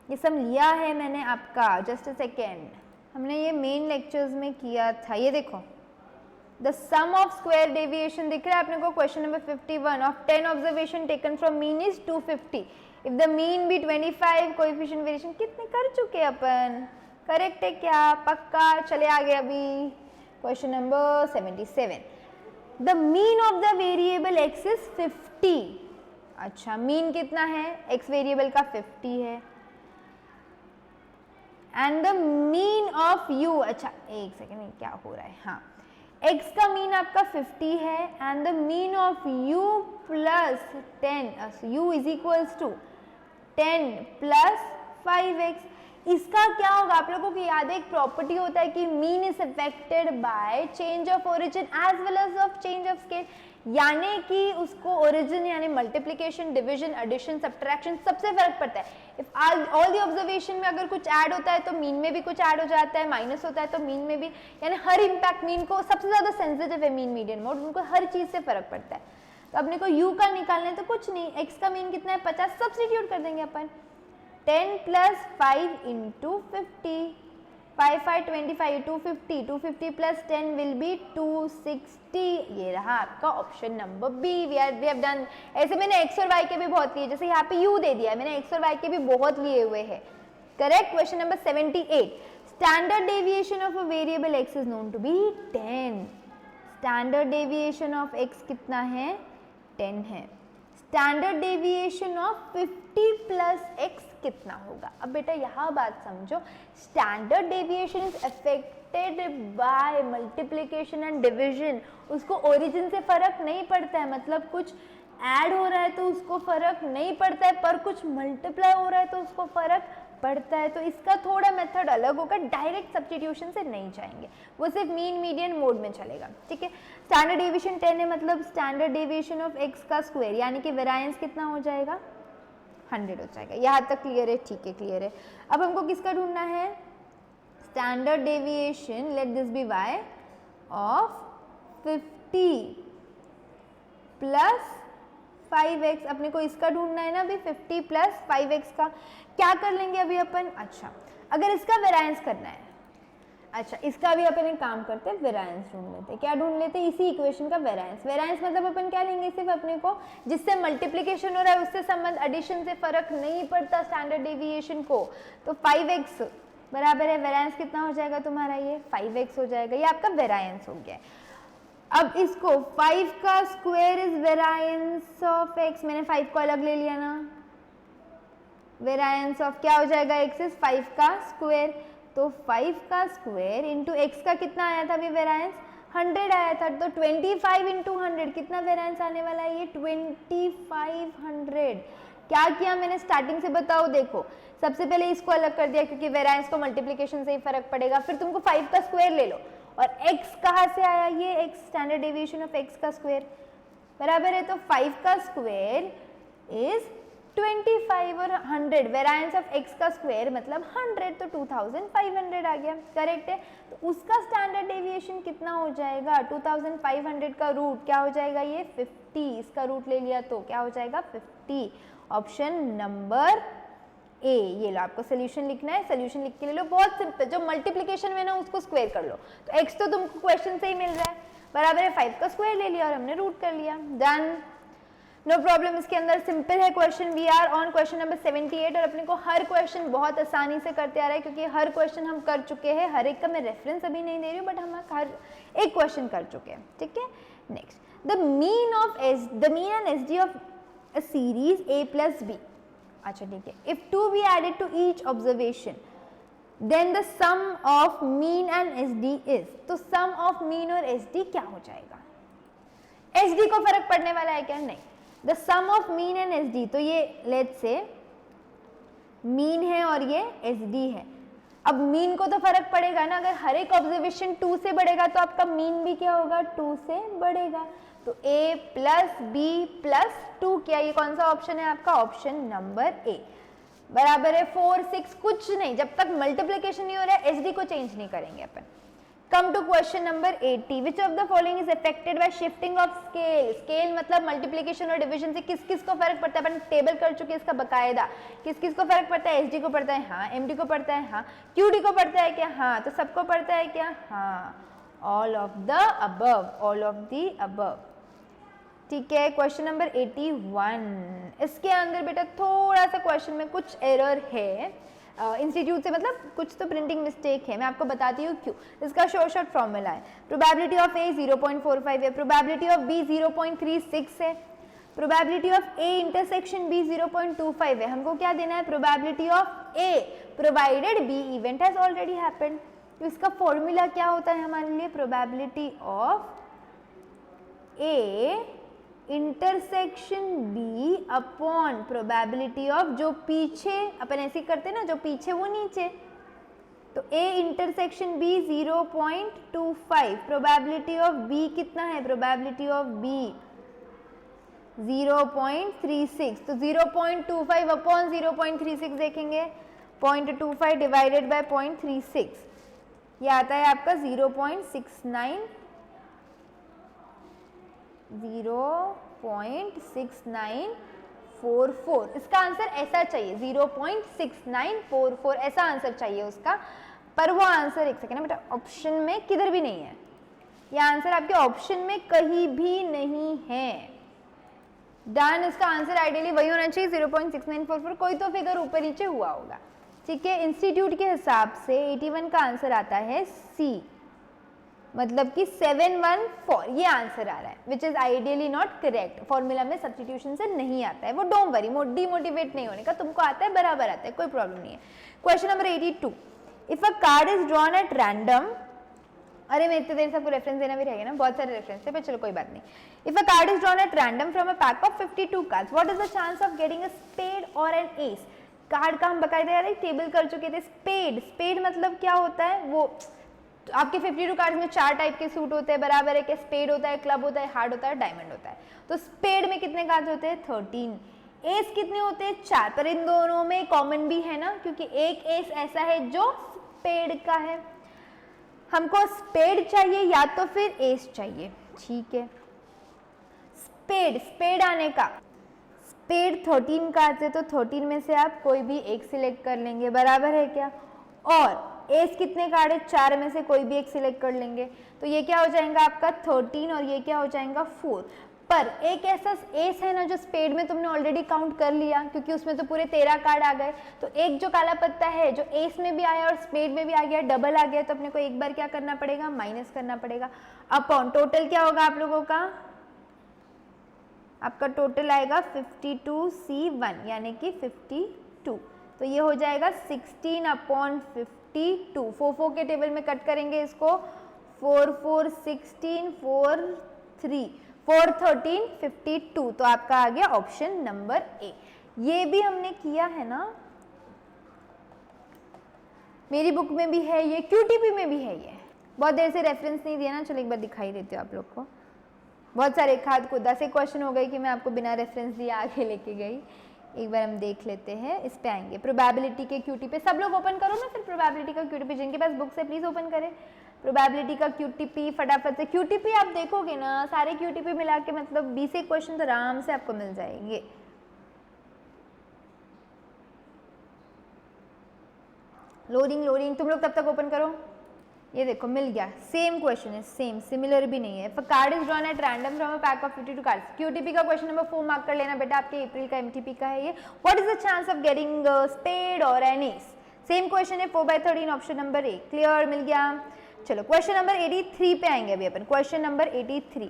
ये सम लिया है मैंने आपका. जस्ट अ सेकेंड, हमने ये मेन लेक्चर्स में किया था. ये देखो, the sum of square deviation दिख रहा है अपने को. Question number 51 of 10 observation taken from mean is 250. If the mean be 25, coefficient variation कितने कर चुके अपन. करेक्ट है क्या, पक्का. चले आगे अभी question number 77. The mean of the variable x is 50. अच्छा, मीन कितना है, x वेरिएबल का 50 है. And the mean of u, अच्छा एक सेकेंड क्या हो रहा है. हाँ, x का मीन आपका 50 है and the mean of u plus 10, u is equals to 10 plus 5x. इसका क्या होगा, आप लोगों को याद है एक प्रॉपर्टी होता है कि mean is affected by change of origin as well as of change of scale. यानी कि उसको ओरिजिन यानी मल्टीप्लिकेशन, डिवीजन, एडिशन, सब्ट्रैक्शन सबसे फर्क पड़ता है. इफ ऑल दी ऑब्जर्वेशन में अगर कुछ ऐड होता है तो मीन में भी कुछ ऐड हो जाता है, माइनस होता है तो मीन में भी. यानी हर इम्पैक्ट मीन को सबसे ज्यादा सेंसिटिव है मीन मीडियन मोड, उनको हर चीज से फर्क पड़ता है. तो अपने को u का निकालना है तो कुछ नहीं, x का मीन कितना है 50, सब्स्टिट्यूट कर देंगे अपन. 10 plus 5 into 50 5 5 25 250 250 plus 10 will be 260। ये रहा आपका option number B. We have done. ऐसे मैंने एक्स और वाई के भी बहुत लिए, जैसे यहाँ पे यू दे दिया है, मैंने एक्स और वाई के भी बहुत लिए हुए हैं। Correct. Question number 78, standard deviation of a variable X is known to be 10। Standard deviation of X कितना है? 10 है। Standard deviation of 50 plus X कितना होगा? अब बेटा यहाँ बात समझो, standard deviation is affected by multiplication and division. उसको ओरिजिन से फर्क नहीं पड़ता है, मतलब कुछ ऐड हो रहा है तो उसको फर्क नहीं पड़ता है, पर कुछ मल्टीप्लाई हो रहा है तो उसको फर्क पड़ता है। तो इसका थोड़ा मेथड अलग होगा, डायरेक्ट सब्स्टिट्यूशन से नहीं जाएंगे, वो सिर्फ मीन मीडियन मोड में चलेगा। ठीक है। स्टैंडर्ड डेविएशन 10 है, मतलब स्टैंडर्ड डेविएशन ऑफ एक्स का स्क्वायर, यानी कि वेरिएंस कितना हो जाएगा? 100 हो जाएगा। यहाँ तक क्लियर है? ठीक है, क्लियर है। अब हमको किसका ढूंढना है? Standard deviation, let this be y of 50 plus 5x। अपने को इसका ढूंढना है ना अभी, 50 प्लस 5x का। क्या कर लेंगे अभी अपन? अच्छा, अगर इसका वेरिएंस करना है, अच्छा इसका भी अपन एक काम करते हैं, वेरिएंस ढूंढ लेते हैं। क्या ढूंढ लेते हैं? इसी इक्वेशन का वेरिएंस। वेरिएंस मतलब अपन क्या लेंगे? सिर्फ अपने को जिससे मल्टीप्लिकेशन हो रहा है उससे संबंध, एडिशन से फर्क नहीं पड़ता स्टैंडर्ड डेविएशन को। तो 5x बराबर है, वेरिएंस कितना हो जाएगा तुम्हारा? ये 5x हो जाएगा। ये आपका वेरिएंस हो गया। अब इसको 5 का square is variance of x, मैंने 5 को अलग ले लिया ना, वेरिएंस ऑफ क्या हो जाएगा? x इज 5 का स्क्वायर। तो 5 का स्क्वायर इंटू x का कितना आया था अभी वेरिएंस? 100 आया था। तो 25 इंटू 100 कितना वेरिएंस आने वाला है? ये 2500। क्या किया मैंने स्टार्टिंग से बताओ? देखो, सबसे पहले इसको अलग कर दिया क्योंकि वेरिएंस को मल्टीप्लिकेशन से ही फर्क पड़ेगा। फिर तुमको 5 का स्क्वायर ले लो, और x कहाँ से आया? ये x, standard deviation of x का स्क्वायर बराबर है। तो 5 का स्क्वायर इज 25 और 100, वेरिएंस ऑफ x का स्क्वायर मतलब 100, तो 2500 आ गया। करेक्ट है। तो उसका स्टैंडर्ड डेविएशन कितना हो जाएगा? 2500 का रूट क्या हो जाएगा? ये 50। इसका रूट ले लिया तो क्या हो जाएगा? 50। ऑप्शन नंबर ए। ये लो, आपको सोल्यूशन लिखना है, सोल्यूशन लिख के ले लो। बहुत सिंपल, जो मल्टीप्लिकेशन में ना उसको स्क्वायर कर लो। तो x तो तुमको क्वेश्चन से ही मिल रहा है, बराबर है 5 का स्क्वायर ले लिया और हमने रूट कर लिया। Done, no problem. इसके अंदर सिंपल है question. We are on question number 78 और अपने को हर क्वेश्चन बहुत आसानी से करते आ रहा है क्योंकि हर क्वेश्चन हम कर चुके हैं। हर एक का मैं रेफरेंस अभी नहीं दे रही हूँ, बट हम हर एक क्वेश्चन कर चुके हैं। ठीक है। Next, the mean and SD of a series a plus B. अच्छा ठीक है। If 2 B added to each observation then the sum of mean and SD is. तो सम ऑफ मीन और एसडी क्या हो जाएगा? एसडी को फर्क पड़ने वाला है क्या? नहीं। The sum of mean and SD, तो ये लेट्स से मीन है और ये एसडी है। अब मीन को तो फर्क पड़ेगा ना, अगर हर एक ऑब्जर्वेशन 2 से बढ़ेगा तो आपका मीन भी क्या होगा? 2 से बढ़ेगा। तो a प्लस बी प्लस 2, क्या ये कौन सा ऑप्शन है आपका? ऑप्शन नंबर ए बराबर है 4 6। कुछ नहीं, जब तक मल्टीप्लिकेशन नहीं हो रहा है एसडी को चेंज नहीं करेंगे अपन। Come to question number 80, which of the following is affected by shifting of scale. Scale मतलब मल्टीप्लिकेशन और डिवीजन से किस किस को फर्क पड़ता है? अपन टेबल कर चुके हैं इसका बकायदा। किस किस को फर्क पड़ता है? एसडी को पड़ता है, हाँ। एमडी को पड़ता है, हाँ। क्यूडी को पड़ता है क्या? हाँ। तो सबको पड़ता है क्या? हाँ। All of the above, all of the above. ठीक है। क्वेश्चन नंबर 81, इसके अंदर बेटा थोड़ा सा क्वेश्चन में कुछ एरर है इंस्टीट्यूट से, मतलब कुछ तो प्रिंटिंग मिस्टेक है। मैं आपको बताती हूँ क्यों। इसका शॉर्ट फॉर्मूला है, प्रोबेबिलिटी ऑफ ए 0.45 है, प्रोबेबिलिटी ऑफ बी 0.36 है, probability of A intersection B 0.25 है। हमको क्या देना है? Probability of A provided B event has already happened. तो इसका फॉर्मूला क्या होता है हमारे लिए? Probability of A intersection B upon probability of, जो पीछे अपन ऐसे करते ना, जो पीछे वो नीचे, तो a intersection b 0.25, probability of b कितना है? प्रोबेबिलिटी ऑफ b 0.36, तो 0.25 अपॉन 0.36 देखेंगे, 0.25 डिवाइडेड बाय 0.36, ये आता है आपका 0.6944। इसका आंसर ऐसा चाहिए, 0.6944 ऐसा आंसर चाहिए उसका। पर वो आंसर एक सेकेंड बेटा ऑप्शन में किधर भी नहीं है, ये आंसर आपके ऑप्शन में कहीं भी नहीं है। डन, इसका आंसर आइडियली वही होना चाहिए 0.6944, कोई तो फिगर ऊपर नीचे हुआ होगा, ठीक है। इंस्टीट्यूट के हिसाब से 81 का आंसर आता है सी, मतलब कि 714 ये आंसर आ रहा है, which is ideally not correct. Formula में सब्स्टिट्यूशन से नहीं आता है वो, डोंट वरी, डीमोटिवेट नहीं होने का, तुमको आता है बराबर आता है, कोई प्रॉब्लम नहीं है। Question number 82, if a card is drawn at random, अरे मैं इतने देर से आपको रेफरेंस देना भी रहेगा ना, बहुत सारे रेफरेंस है, पर चलो कोई बात नहीं। If a card is drawn at random from a pack of 52 cards, what is the chance of getting a spade और एन एस। कार्ड का हम बकायदा यार टेबल कर चुके थे। स्पेड, स्पेड मतलब क्या होता है, वो आपके 52 कार्ड्स में 4 टाइप के सूट होते हैं, बराबर है कि स्पेड होता है, क्लब होता है, हार्ड होता है, डायमंड होता है। तो स्पेड में कितने कार्ड्स होते हैं 13, एस कितने होते हैं 4, पर इन दोनों में कॉमन भी है ना, क्योंकि एक एस ऐसा है जो स्पेड का है। हमको स्पेड चाहिए या तो फिर एस चाहिए, ठीक है। स्पेड, स्पेड आने का, स्पेड 13 कार्ड्स है तो 13 में से आप कोई भी एक सिलेक्ट कर लेंगे, बराबर है क्या। और एस कितने कार्ड है 4 में से कोई भी एक सिलेक्ट कर लेंगे, तो ये क्या हो जाएगा आपका 13 और ये क्या हो जाएगा 4। पर एक ऐसा एस है ना जो स्पेड में तुमने ऑलरेडी काउंट कर लिया, क्योंकि उसमें तो पूरे 13 कार्ड आ गए, तो एक जो काला पत्ता है जो एस में भी आया और स्पेड में भी आ गया, डबल आ गया, तो अपने को एक बार क्या करना पड़ेगा, माइनस करना पड़ेगा। अपॉन टोटल क्या होगा आप लोगों का, आपका टोटल आएगा 52C1 यानी कि 52, तो ये हो जाएगा 16/52। 4 के टेबल में कट करेंगे इसको, 4 4 16 4 3 4 13 52, तो आपका आ गया ऑप्शन नंबर ए। ये भी हमने किया है ना, मेरी बुक में भी है ये, QTP में भी है ये, बहुत देर से रेफरेंस नहीं दिया ना, चलो एक बार दिखाई देती हूँ आप लोग को। बहुत सारे खाद को 10 एक क्वेश्चन हो गए कि मैं आपको बिना रेफरेंस दिए आगे लेके गई। एक बार हम देख लेते हैं, इस पे आएंगे प्रोबेबिलिटी के QTP, सब लोग ओपन करो ना फिर प्रोबेबिलिटी का QTP, जिनके पास बुक्स है प्लीज ओपन करें प्रोबेबिलिटी का QTP फटाफट से। QTP आप देखोगे ना, सारे QTP मिला के मतलब 20 एक क्वेश्चन आराम से आपको मिल जाएंगे। लोडिंग लोडिंग, तुम लोग तब तक ओपन करो। ये देखो मिल गया, सेम क्वेश्चन है, सेम, सिमिलर भी नहीं है। Card is drawn at random from a pack of 52 cards. QTP का क्वेश्चन नंबर 4 मार्क कर लेना बेटा, आपके अप्रैल का MTP का है ये। What is the chance of getting spade और एन एस, सेम क्वेश्चन है 4/13 ऑप्शन नंबर ए, क्लियर, मिल गया। चलो क्वेश्चन नंबर 83 पे आएंगे अभी अपन, question number 83,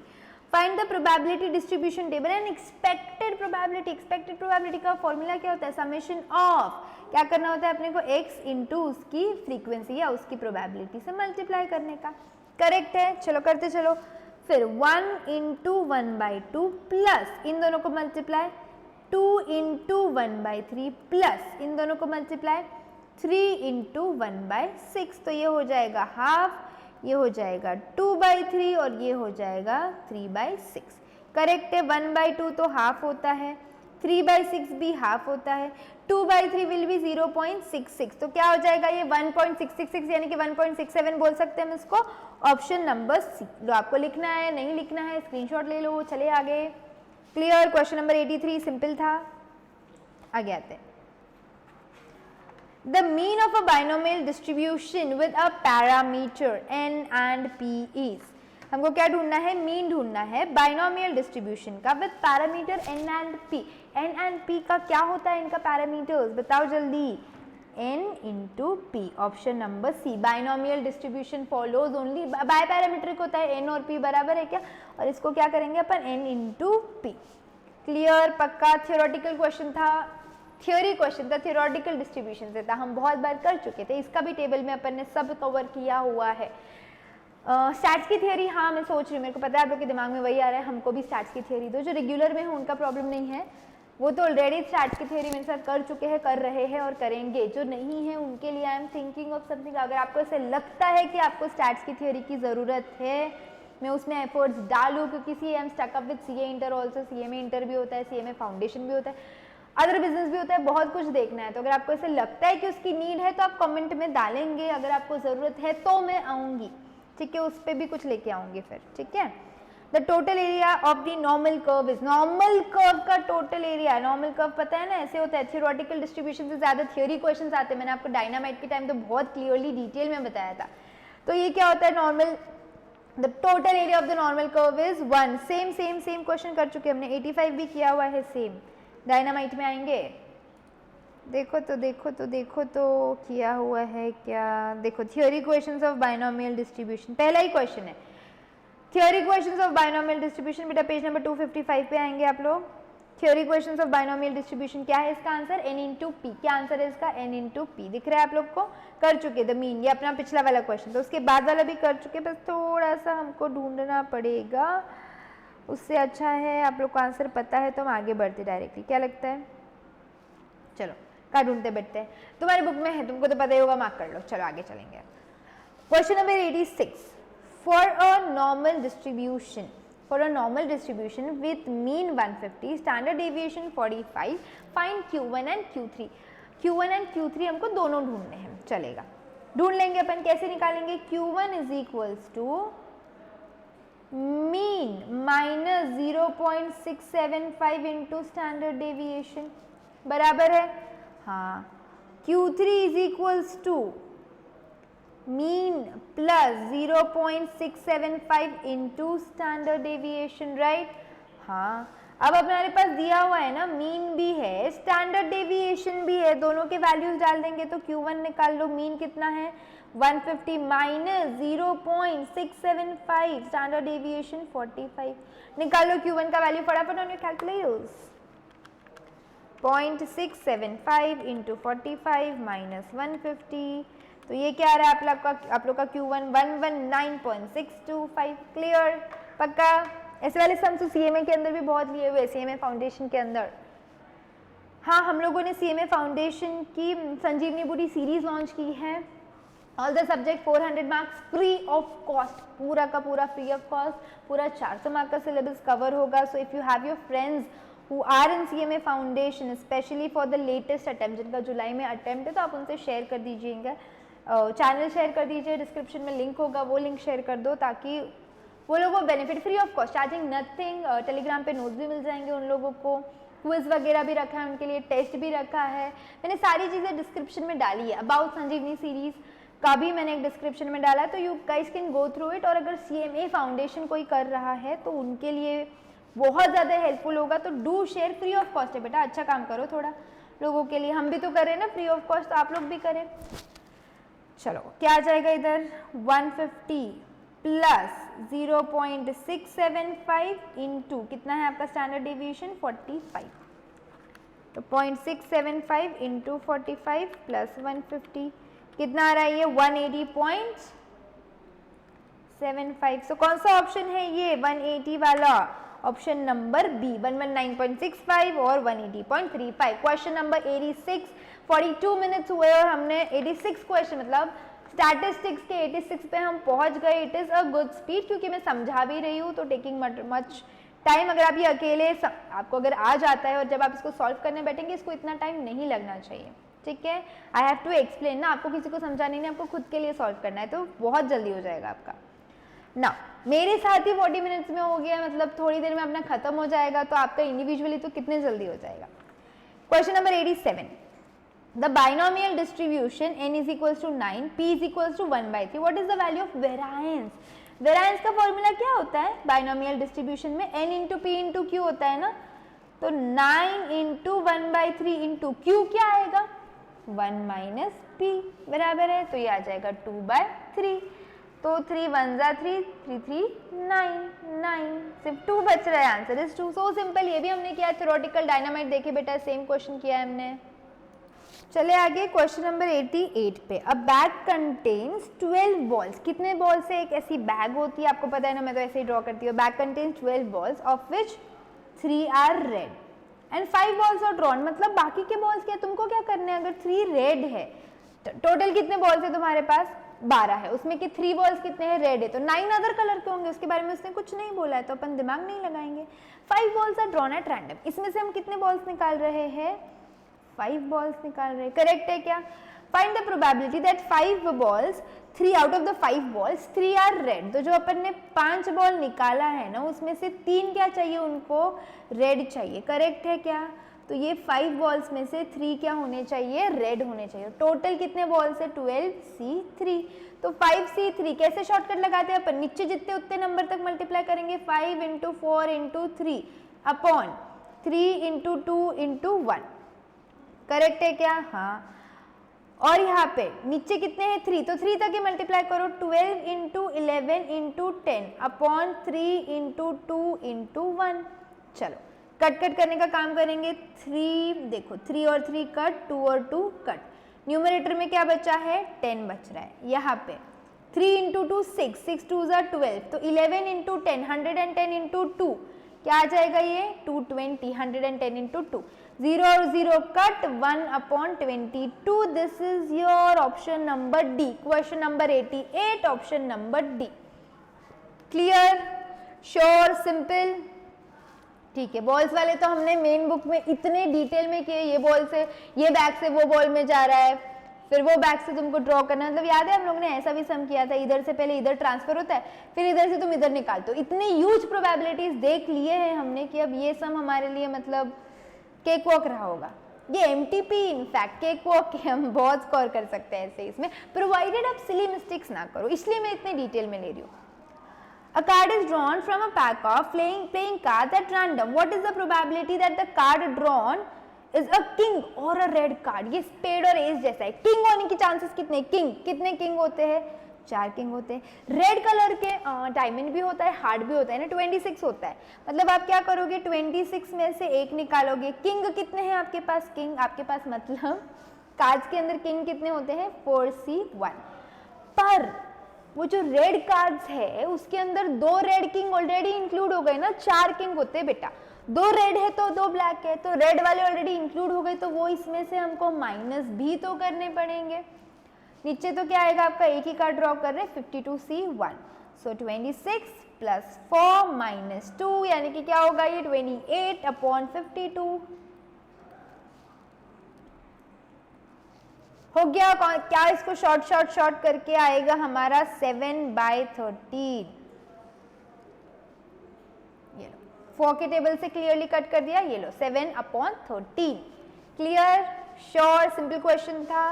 find the probability distribution table and expected probability. Expected probability का फॉर्मूला क्या होता है, समेशन ऑफ, क्या करना होता है अपने को, x इंटू उसकी फ्रीक्वेंसी या उसकी प्रोबेबिलिटी से मल्टीप्लाई करने का, करेक्ट है। चलो करते चलो, फिर 1 इंटू 1/2 प्लस इन दोनों को मल्टीप्लाई 2 इंटू 1/3 प्लस इन दोनों को मल्टीप्लाई 3 इंटू 1/6, तो ये हो जाएगा हाफ, ये हो जाएगा 2/3 और ये हो जाएगा 3/6, करेक्ट है। 1/2 तो हाफ होता है, 3/6 भी हाफ होता है, 2/3 विल बी 0.66, तो क्या हो जाएगा ये 1.666 यानी कि 1.67 बोल सकते हैं हम इसको, ऑप्शन नंबर सी। लो आपको लिखना है, नहीं लिखना है स्क्रीनशॉट ले लो, चले आगे, क्लियर। क्वेश्चन नंबर 83 सिंपल था, आगे आते हैं। The mean of a binomial distribution with a parameter n and p is, हमको क्या ढूंढना है, मीन ढूंढना है बाइनोमियल डिस्ट्रीब्यूशन का with parameter n and p। n and p का क्या होता है इनका पैरामीटर्स, बताओ जल्दी, n into p, option number C. Binomial distribution follows only by parametric होता है, n और p बराबर है क्या, और इसको क्या करेंगे अपन n इंटू p, क्लियर, पक्का। थियोरेटिकल क्वेश्चन था, थ्योरी क्वेश्चन था, थियोरेटिकल डिस्ट्रीब्यूशन से था, हम बहुत बार कर चुके थे, इसका भी टेबल में अपन ने सब कवर किया हुआ है। स्टैट्स की थियोरी, हाँ मैं सोच रही हूँ, मेरे को पता है आप लोग के दिमाग में वही आ रहा है, हमको भी स्टैट्स की थियोरी दो। जो रेगुलर में हो उनका प्रॉब्लम नहीं है, वो तो ऑलरेडी स्टैट्स की थियोरी मेरे साथ कर चुके हैं, कर रहे हैं और करेंगे। जो नहीं है उनके लिए I am thinking of something. अगर आपको ऐसे लगता है कि आपको स्टैट्स की थियोरी की ज़रूरत है, मैं उसमें एफर्ट्स डालूँ, क्योंकि see am stuck up with CA inter also, CA में इंटर भी होता है, CA में फाउंडेशन भी होता है, अदर बिजनेस भी होता है, बहुत कुछ देखना है। तो अगर आपको ऐसे लगता है कि उसकी नीड है तो आप कमेंट में डालेंगे, अगर आपको ज़रूरत है तो मैं आऊँगी, ठीक है, उस पर भी कुछ लेके आऊँगी फिर, ठीक है। The total area of the normal curve is, normal curve का टोटल एरिया, नॉर्मल कर्व पता है ना ऐसे होता है, थियोरेटिकल डिस्ट्रीब्यूशन से ज्यादा थ्योरी क्वेश्चंस आते हैं, मैंने आपको डायनामाइट के टाइम तो बहुत क्लियरली डिटेल में बताया था। तो ये क्या होता है, normal the total area of the normal curve is 1, same question कर चुके हमने, 85 भी किया हुआ है सेम। डायनामाइट में आएंगे, देखो तो किया हुआ है क्या, देखो theory questions of binomial distribution, पहला ही क्वेश्चन है theory questions of binomial distribution, बेटा पेज नंबर 255 पे आएंगे आप लोग। Theory questions of binomial distribution, क्या है इसका आंसर, n इंटू पी, क्या आंसर है इसका, n इंटू पी, दिख रहा है आप लोग को, कर चुके द मीन, ये अपना पिछला वाला क्वेश्चन, तो उसके बाद वाला भी कर चुके, बस थोड़ा सा हमको ढूंढना पड़ेगा, उससे अच्छा है आप लोग को आंसर पता है तो हम आगे बढ़ते डायरेक्टली, क्या लगता है, चलो क्या ढूंढते बैठते हैं, तुम्हारी बुक में है, तुमको तो पता ही होगा, मार्क कर लो, चलो आगे चलेंगे। Question number 86, for a normal distribution with mean 150, standard deviation 45, find q1 and q3, q1 and q3 हमको दोनों ढूंढने हैं, चलेगा ढूंढ लेंगे अपन, कैसे निकालेंगे, q1 is equals to mean minus 0.675 into standard deviation, बराबर है, हाँ, q3 is equals to mean plus 0.675 into standard deviation, right, हाँ, अब हमारे पास दिया हुआ है ना, मीन भी है स्टैंडर्ड डेविएशन भी है, दोनों के वैल्यूज डाल देंगे तो Q1 निकाल लो, मीन कितना है 150 माइनस 0.675 स्टैंडर्ड डेविएशन 45, निकाल लो Q1 का वैल्यू फटाफट on your calculators, 0.675 into 45 minus 150, तो ये क्या आ रहा है आप लोग का Q1 119.625, क्लियर, पक्का, ऐसे वाले सम्स तो CMA के अंदर भी बहुत लिए हुए, CMA फाउंडेशन के अंदर, हाँ हम लोगों ने CMA फाउंडेशन की संजीवनी बुरी सीरीज लॉन्च की है, all the subject 400 marks free of cost, पूरा का पूरा फ्री ऑफ कॉस्ट, पूरा 400 मार्क का सिलेबस कवर होगा, so if you have your friends who are in CMA foundation specially for the latest attempt, जिनका जुलाई में अटेम्प्ट है तो आप उनसे शेयर कर दीजिएगा, चैनल शेयर कर दीजिए, डिस्क्रिप्शन में लिंक होगा, वो लिंक शेयर कर दो ताकि वो लोगों को benefit, free of cost, charging nothing, Telegram पे नोट्स भी मिल जाएंगे उन लोगों को, क्विज वगैरह भी रखा है उनके लिए, टेस्ट भी रखा है, मैंने सारी चीज़ें डिस्क्रिप्शन में डाली है, अबाउट संजीवनी सीरीज का भी मैंने एक डिस्क्रिप्शन में डाला है, तो you guys can go through it, और अगर CMA फाउंडेशन कोई कर रहा है तो उनके लिए बहुत ज़्यादा हेल्पफुल होगा, तो do share, free of cost है बेटा, अच्छा काम करो थोड़ा लोगों के लिए, हम भी तो करें ना फ्री ऑफ कॉस्ट, तो आप लोग भी करें, चलो क्या आ जाएगा इधर 150 प्लस 0.675 इंटू कितना है आपका स्टैंडर्ड डेविएशन 45, तो 0.675 इंटू 45 प्लस 150 कितना आ रहा है ये 180.75, सो कौन सा ऑप्शन है ये 180 वाला, ऑप्शन नंबर बी 119.65 और 180.35। क्वेश्चन नंबर 86, 42 मिनट्स हुए और हमने 86 क्वेश्चन मतलब स्टैटिस्टिक्स के 86 पे हम पहुंच गए। It is a good speed क्योंकि मैं समझा भी रही हूँ, तो टेकिंग मच टाइम, अगर आप ये अकेले आपको अगर आ जाता है और जब आप इसको सॉल्व करने बैठेंगे इसको इतना टाइम नहीं लगना चाहिए, ठीक है। आई हैव टू एक्सप्लेन ना, आपको किसी को समझाने नहीं, आपको खुद के लिए सॉल्व करना है, तो बहुत जल्दी हो जाएगा आपका ना। मेरे साथ ही 40 मिनट्स में हो गया, मतलब थोड़ी देर में अपना खत्म हो जाएगा, तो आपका इंडिविजुअली तो कितने जल्दी हो जाएगा। Question number 87, the binomial distribution n is equals to 9, p is equals to 1/3, what is the value of variance? Variance का फॉर्मूला क्या होता है बाइनोमियल डिस्ट्रीब्यूशन में, n into p into q होता है ना, तो 9 इंटू 1/3 इंटू q क्या आएगा 1 माइनस p बराबर है, तो ये आ जाएगा 2/3, तो 3 1 जा 3 3 3 9 9, सिर्फ 2 बच रहा है, आंसर इज 2। सो सिंपल, ये भी हमने किया थ्योरेटिकल डायनामाइट देखे बेटा, सेम क्वेश्चन किया है हमने। चले आगे क्वेश्चन नंबर 88 पे। अ बैग कंटेन्स 12 बॉल्स, कितने बॉल से एक ऐसी बैग होती है, आपको पता है ना, मैं तो ऐसे ही ड्रॉ करती हूँ। Bag contains 12 balls of which 3 are red and 5 balls are drawn, मतलब बाकी के बॉल्स क्या, तुमको क्या करने हैं, अगर 3 रेड है, टोटल कितने बॉल्स है तुम्हारे पास 12 है, उसमें कि 3 बॉल्स कितने हैं रेड है, तो 9 अदर कलर के होंगे, उसके बारे में उसने कुछ नहीं बोला है, तो अपन दिमाग नहीं लगाएंगे। 5 balls are drawn at random, इसमें से हम कितने बॉल्स निकाल रहे हैं 5 बॉल्स निकाल रहे हैं, करेक्ट है क्या। Find the probability that 5 balls 3 out of the 5 balls 3 are red. तो जो अपन ने 5 बॉल निकाला है ना, उसमें से 3 क्या चाहिए, उनको रेड चाहिए। करेक्ट है क्या? तो ये 5 बॉल्स में से 3 क्या होने चाहिए, रेड होने चाहिए। टोटल कितने बॉल्स है, 12C3। तो 5C3 कैसे शॉर्टकट लगाते हैं अपन, नीचे जितने उतने नंबर तक मल्टीप्लाई करेंगे, 5 × 4 × 3 अपॉन 3 × 2 × 1। करेक्ट है क्या? हाँ। और यहाँ पे नीचे कितने हैं, 3, तो 3 तक ही मल्टीप्लाई करो, 12 × 11 × 10 अपॉन 3 × 2 × 1। चलो कट कट करने का काम करेंगे। 3 देखो, 3 और 3 कट, 2 और 2 कट। न्यूमरेटर में क्या बचा है, 10 बच रहा है। यहाँ पे 3 × 2 6, 6 2 12, तो 11 × 10 110 × 2 क्या आ जाएगा, ये 220, 110 × 2, 0 और 0 cut, 1 upon 22। This is your option number D, question number 88, option number D. Clear, sure, simple? ठीक है। बॉल्स वाले तो हमने मेन बुक में इतने डिटेल में किए, ये बॉल से ये बैग से वो बॉल में जा रहा है, फिर वो बैग से तुमको ड्रॉ करना, मतलब याद है हम लोग ने ऐसा भी सम किया था, इधर से पहले इधर ट्रांसफर होता है, फिर इधर से तुम इधर निकालते हो। इतने ह्यूज प्रोबेबिलिटीज देख लिए हैं हमने कि अब ये सम हमारे लिए मतलब केक वॉक रहा होगा। ये एमटीपी इनफैक्ट केक वॉक के हम बहुत स्कोर कर सकते हैं ऐसे इसमें, प्रोवाइडेड आप सिली मिस्टेक्स ना करो, इसलिए मैं इतने डिटेल में ले रही हूँ। A card is drawn from a pack of playing cards at random. What is the probability that the card drawn is a king or a red card? ये स्पेड और एस जैसा है। किंग होने की चांसेस कितने, किंग कितने किंग होते हैं, 4 किंग होते हैं। रेड कलर के डायमंड भी होता है, हार्ट भी होता है ना, 26 होता है। मतलब आप क्या करोगे, 26 में से एक निकालोगे। किंग कितने हैं आपके पास, किंग आपके पास मतलब कार्ड्स के अंदर किंग कितने होते हैं, 4C1। पर वो जो रेड कार्ड्स है उसके अंदर 2 रेड किंग ऑलरेडी इंक्लूड हो गए ना, 4 किंग होते हैं बेटा, 2 रेड है तो 2 ब्लैक है, तो रेड वाले ऑलरेडी इंक्लूड हो गए, तो वो इसमें से हमको माइनस भी तो करने पड़ेंगे। नीचे तो क्या आएगा आपका, एक ही कार्ड ड्रॉ कर रहे हैं, 52C1, सो 26 + 4 - 2 यानी कि क्या होगा ये 28 अपॉन 52 हो गया। क्या इसको शॉर्ट करके आएगा हमारा 7/13। ये लो 4 के टेबल से क्लियरली कट कर दिया, ये लो 7/13। क्लियर, श्योर, सिंपल क्वेश्चन था।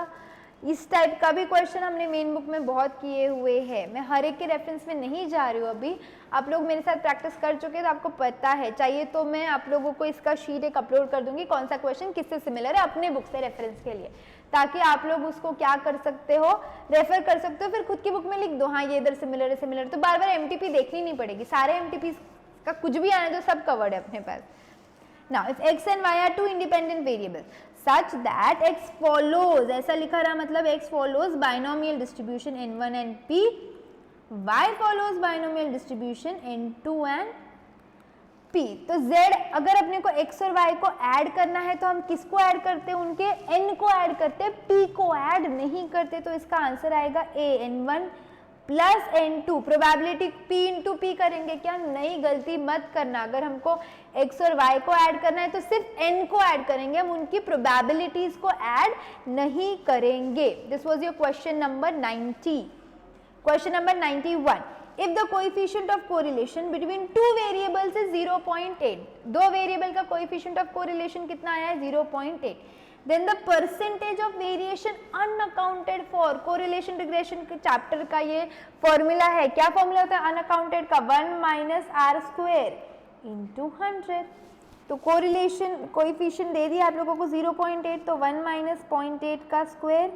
इस टाइप का भी क्वेश्चन हमने मेन बुक में बहुत किए हुए हैं। मैं हर एक के रेफरेंस में नहीं जा रही हूँ अभी, आप लोग मेरे साथ प्रैक्टिस कर चुके हैं तो आपको पता है। चाहिए तो मैं आप लोगों को इसका शीट एक अपलोड कर दूंगी, कौन सा क्वेश्चन किससे सिमिलर है अपने बुक से रेफरेंस के लिए, ताकि आप लोग उसको क्या कर सकते हो, रेफर कर सकते हो, फिर खुद की बुक में लिख दो हाँ ये इधर सिमिलर है सिमिलर, तो बार बार एमटीपी देखनी नहीं पड़ेगी, सारे एमटीपी का कुछ भी आने तो सब कवर्ड है अपने पास। Now if x and y are two independent variables such that x follows, ऐसा लिखा रहा मतलब x follows binomial distribution n1 and p, y follows binomial distribution n2 and p। तो z अगर अपने को x और y को ऐड करना है तो हम किसको ऐड करते हैं, उनके n को ऐड करते हैं, p को ऐड नहीं करते, तो इसका आंसर आएगा a, n1 plus n2। Probability p into p करेंगे क्या, नहीं, गलती मत करना। अगर हमको x और y को ऐड करना है तो सिर्फ n को ऐड करेंगे, हम उनकी प्रोबेबिलिटीज को ऐड नहीं करेंगे। This was your question number 90। Question number 91, if the coefficient of correlation between two variables is 0.8, दो वेरिएबल का कोएफिशिएंट ऑफ कोरिलेशन कितना आया है, 0.8, then the percentage of variation unaccounted for, correlation regression के चैप्टर का ये फॉर्मूला है, क्या फॉर्मूला होता है अनअकाउंटेड का, 1 - r² into 100। तो कोरिलेशन कोएफिशिएंट दे दिया आप लोगों को 0.8, तो 1 - 0.8 का स्क्वायर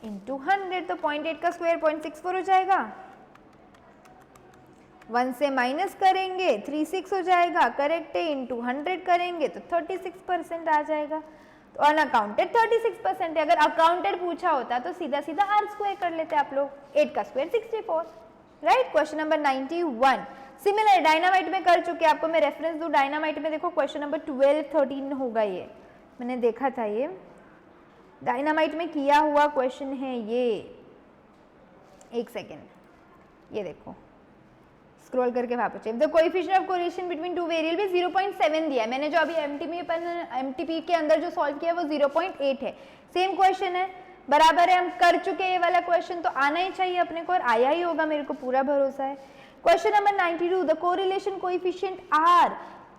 इंटू 100, तो 0.8 का स्क्वायर 0.64 हो जाएगा, 1 से माइनस करेंगे 36 हो जाएगा, करेक्ट है, इंटू 100 करेंगे तो 36% आ जाएगा। तो अनअकाउंटेड 36% है, अगर अकाउंटेड पूछा होता तो सीधा सीधा r² कर लेते आप लोग, 8 का square 64, right. Question number 91 similar dynamite में कर चुके, आपको मैं रेफरेंस दूं, डायनामाइट में देखो क्वेश्चन नंबर 12-13 होगा, ये मैंने देखा था, ये डायनामाइट में किया हुआ क्वेश्चन है ये, एक सेकेंड, ये देखो स्क्रॉल करके वापस, the coefficient of correlation between two variable 0.7 दिया है, मैंने जो अभी एमटीपी के अंदर जो सॉल्व किया है वो 0.8 है। सेम क्वेश्चन है, बराबर है, हम कर चुके हैं ये वाला क्वेश्चन, तो आना ही चाहिए अपने को और आया ही होगा, मेरे को पूरा भरोसा है। Question number 92, the correlation coefficient R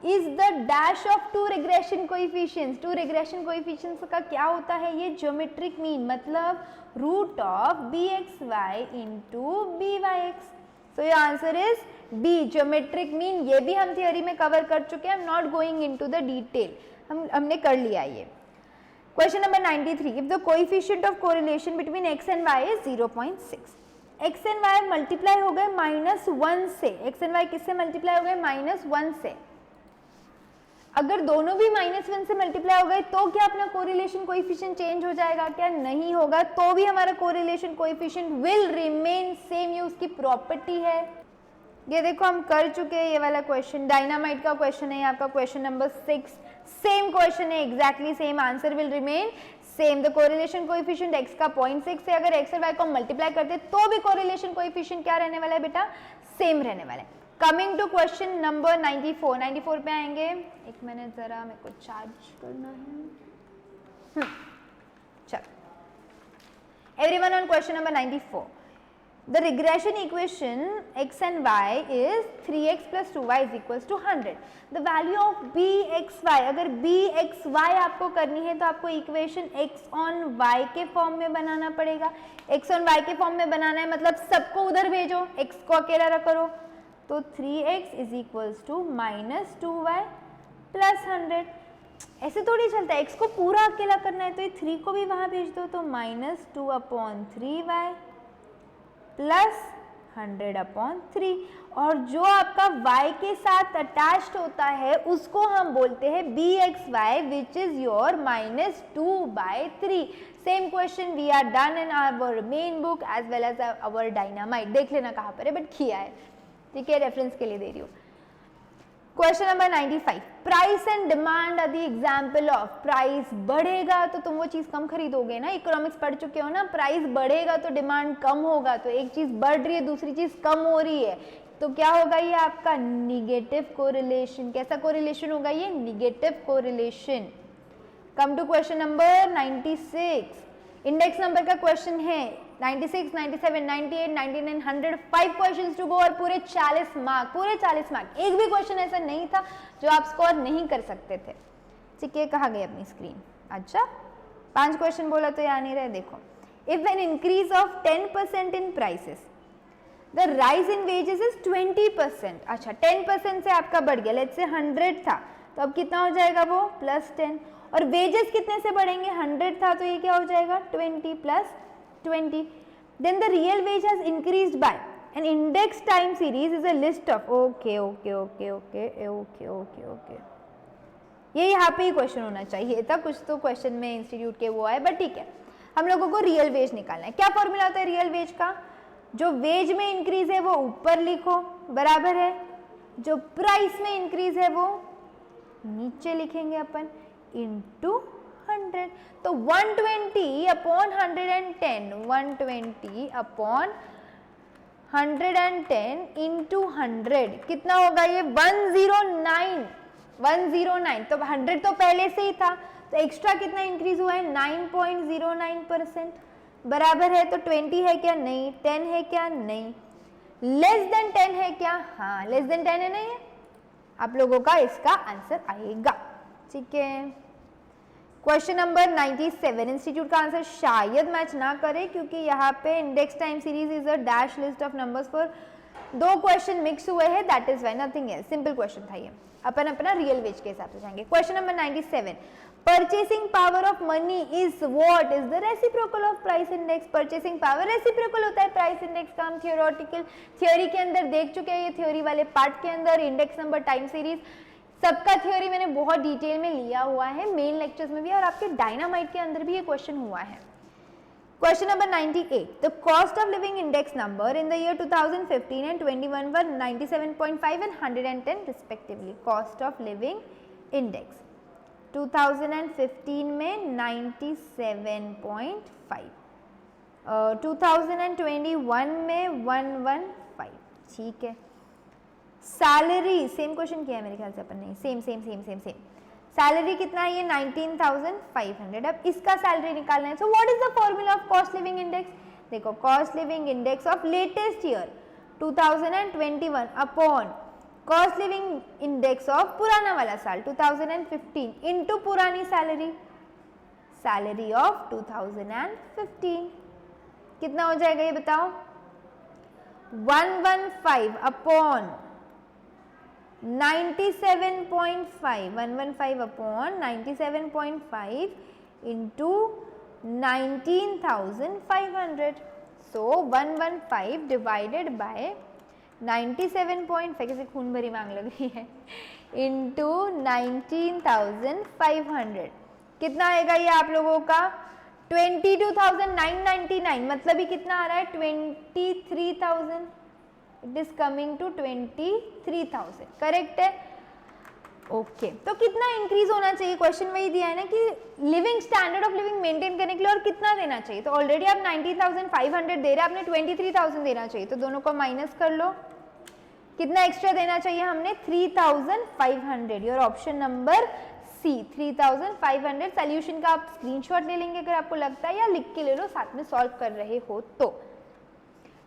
is the dash of two regression coefficients. Two regression coefficients का क्या होता है, ये ज्योमेट्रिक मीन मतलब root of B X Y into B Y X. So your answer is B, geometric mean. ये भी हम थियोरी में कवर कर चुके हैं, I am not going into the detail, हमने कर लिया ये। Question number 93, if the coefficient of correlation between X and Y is 0.6, X and Y multiply हो गए -1 से, एक्स एंड वाई किससे मल्टीप्लाई हो गए -1 से। अगर दोनों भी -1 से मल्टीप्लाई हो गए तो क्या अपना कोरिलेशन कोएफिशिएंट चेंज हो जाएगा, क्या नहीं होगा, तो भी हमारा correlation coefficient will remain same, ये उसकी प्रॉपर्टी है। ये देखो हम कर चुके हैं ये वाला क्वेश्चन, डायनामाइट का क्वेश्चन है आपका, क्वेश्चन नंबर 6, सेम क्वेश्चन है, exactly same, answer will remain same. The correlation coefficient x का 0.6 है, अगर x और y को मल्टीप्लाई करते तो भी कोरिलेशन कोएफिशिएंट क्या रहने वाला है बेटा, सेम रहने वाला है। कमिंग टू क्वेश्चन नंबर 94, 94 पे आएंगे, एक मिनट जरा मेरे को चार्ज करना है। चलो, everyone on question number 94, the regression equation x and y is 3x plus 2y is equals to 100. The value of bxy, अगर bxy आपको करनी है तो आपको इक्वेशन x on y के फॉर्म में बनाना पड़ेगा। x on y के फॉर्म में बनाना है मतलब सबको उधर भेजो, x को अकेला रखो, तो 3x is equals to -2y plus 100। ऐसे थोड़ी चलता है, x को पूरा अकेला करना है तो ये 3 को भी वहाँ भेज दो, तो -2/3y प्लस 100/3, और जो आपका y के साथ अटैच्ड होता है उसको हम बोलते हैं bxy which is your -2/3। Same question we are done in our main book as well as our dynamite, देख लेना कहाँ पर है, बट किया है, ठीक है, रेफरेंस के लिए दे रही हूँ। Question number 95, price and demand are the example of. Price बढ़ेगा तो तुम वो चीज कम खरीदोगे ना, इकोनॉमिक्स पढ़ चुके हो ना, प्राइस बढ़ेगा तो डिमांड कम होगा, तो एक चीज बढ़ रही है दूसरी चीज कम हो रही है, तो क्या होगा ये आपका निगेटिव कोरिलेशन। कैसा कोरिलेशन होगा ये, negative correlation. Come to question number 96, index number का क्वेश्चन है, 96, 97, 98, 99, 100, 5 क्वेश्चंस टू गो और पूरे 40 मार्क, पूरे 40 मार्क। एक भी क्वेश्चन ऐसा नहीं था जो आप स्कोर नहीं कर सकते थे। ठीक है, कहाँ गई अपनी स्क्रीन, अच्छा 5 क्वेश्चन बोला तो याद नहीं रहे, देखो। If an increase of 10% in prices, the rise in wages is 20%। अच्छा 10% से आपका बढ़ गया, लेट्स से 100 था तो अब कितना हो जाएगा वो +10, और वेजेस कितने से बढ़ेंगे, 100 था तो ये क्या हो जाएगा 20 + 20, then the real wage has increased by an index time series is a list of okay, ये यहाँ पे ही क्वेश्चन होना चाहिए था, कुछ तो क्वेश्चन में इंस्टीट्यूट के वो आए, बट ठीक है, हम लोगों को रियल वेज निकालना है। क्या फॉर्मूला होता है रियल वेज का, जो वेज में इंक्रीज है वो ऊपर लिखो, बराबर है, जो प्राइस में इंक्रीज है वो नीचे लिखेंगे अपन, इनटू 100, तो 120/110, 120/110 इंटू 100 कितना होगा ये 109, 109। तो 100 तो पहले से ही था, तो एक्स्ट्रा कितना इंक्रीज हुआ है 9.09%, बराबर है, तो 20 है क्या, नहीं, 10 है क्या, नहीं, लेस देन 10 है क्या, हाँ लेस देन 10 है, नहीं है, आप लोगों का इसका आंसर आएगा। ठीक है, क्वेश्चन नंबर 97, इंस्टीट्यूट का आंसर शायद मैच ना करे क्योंकि यहाँ पे index time series is a dash list of numbers पर 2 क्वेश्चन मिक्स हुए हैं, that is Y, nothing else, simple question था ये, अपन अपना रियल वेज के हिसाब से जाएंगे। Question number 97, purchasing power of money is what is the reciprocal of price index. Purchasing power reciprocal होता है प्राइस इंडेक्स का, हम थ्योरी के अंदर देख चुके हैं, ये थ्योरी वाले पार्ट के अंदर इंडेक्स नंबर टाइम सीरीज सबका थ्योरी मैंने बहुत डिटेल में लिया हुआ है, मेन लेक्चर्स में भी, और आपके डायनामाइट के अंदर भी ये क्वेश्चन हुआ है। Question number 98, the cost of living index number in the year 2015 and 21 were 97.5 and 110 respectively. Cost of living index 2015 में 97.5, 2021 में 115, ठीक है। सैलरी सेम क्वेश्चन किया है मेरे ख्याल से अपन ने, सेम। सैलरी कितना है ये 19,500। अब इसका सैलरी निकालना है। So what is the formula of cost living index? देखो cost living index of latest year 2021 upon cost living index of पुराना वाला साल 2015 इनटू पुरानी सैलरी, सैलरी ऑफ 2015 कितना हो जाएगा ये बताओ? 115 upon 97.5, 115 upon 97.5 into 19,500। So 115 divided by 97.5, कैसे खून भरी मांग लग रही है, इंटू 19,500 कितना आएगा ये आप लोगों का? 22,999, मतलब ही कितना आ रहा है? 23,000। It is coming to 23,000, correct है? ओके तो कितना इंक्रीज होना चाहिए? क्वेश्चन वही दिया है ना कि living standard of living maintain करने के लिए और कितना देना चाहिए। तो ऑलरेडी आप 19,500 दे रहे हैं, आपने 23,000 देना चाहिए, तो दोनों को माइनस कर लो। कितना एक्स्ट्रा देना चाहिए हमने? 3,500। Your option number C 3,500। Solution का आप स्क्रीनशॉट ले लेंगे अगर आपको लगता है, या लिख के ले लो साथ में सॉल्व कर रहे हो तो।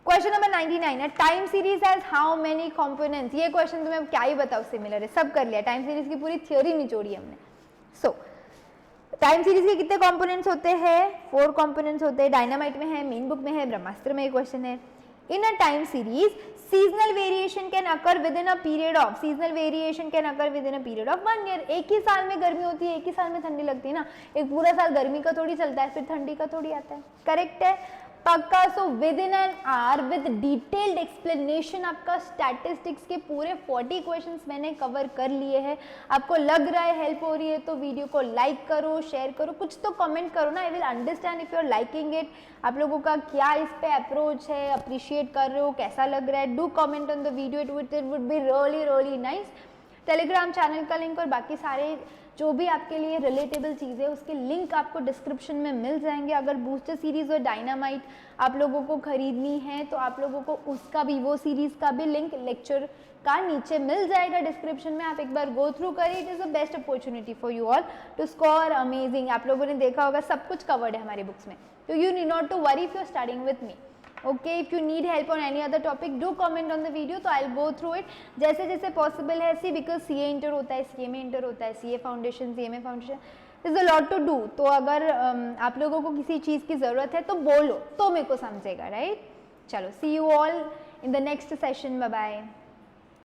क्वेश्चन नंबर 99 है, time series has how many components. ये क्वेश्चन तुम्हें क्या ही बताओ, सिमिलर है, सब कर लिया। टाइम सीरीज की पूरी थ्योरी निचोड़ी हमने। सो टाइम सीरीज के कितने कंपोनेंट्स होते हैं? 4 कंपोनेंट्स होते हैं। डायनामाइट में है, मेन बुक में है, ब्रह्मास्त्र में ये क्वेश्चन है। In a time series seasonal variation can occur within a period of 1 year। एक ही साल में गर्मी होती है, एक ही साल में ठंडी लगती है ना, एक पूरा साल गर्मी का थोड़ी चलता है, फिर ठंडी का थोड़ी आता है, करेक्ट है? पक्का। So with in an hour with detailed explanation आपका स्टैटिस्टिक्स के पूरे 40 क्वेश्चंस मैंने कवर कर लिए हैं। आपको लग रहा है हेल्प हो रही है तो वीडियो को लाइक करो, शेयर करो, कुछ तो कमेंट करो ना। I will understand if you are liking it. आप लोगों का क्या इस पे अप्रोच है, अप्रिशिएट कर रहे हो, कैसा लग रहा है? Do comment on the video, it would be really nice. Telegram channel का लिंक और बाकी सारे जो भी आपके लिए रिलेटेबल चीज़ें उसके लिंक आपको डिस्क्रिप्शन में मिल जाएंगे। अगर बूस्टर सीरीज़ और डायनामाइट आप लोगों को खरीदनी है तो आप लोगों को उसका भी, वो सीरीज़ का भी लिंक लेक्चर का नीचे मिल जाएगा डिस्क्रिप्शन में। आप एक बार गो थ्रू करिए। It is the best opportunity for you all to score amazing. आप लोगों ने देखा होगा सब कुछ कवर्ड है हमारी बुक्स में, तो you need not to worry if you are starting with me. Okay, if you need help on any other topic do comment on the video, तो I will go through it जैसे जैसे पॉसिबल है। सी बिकॉज सीए इंटर होता है, सीए में इंटर होता है, सीए फाउंडेशन, सीए में foundation, is a lot to do. तो अगर आप लोगों को किसी चीज़ की ज़रूरत है तो बोलो, तो मेरे को समझेगा, राइट? चलो, see you all in the next session, bye bye.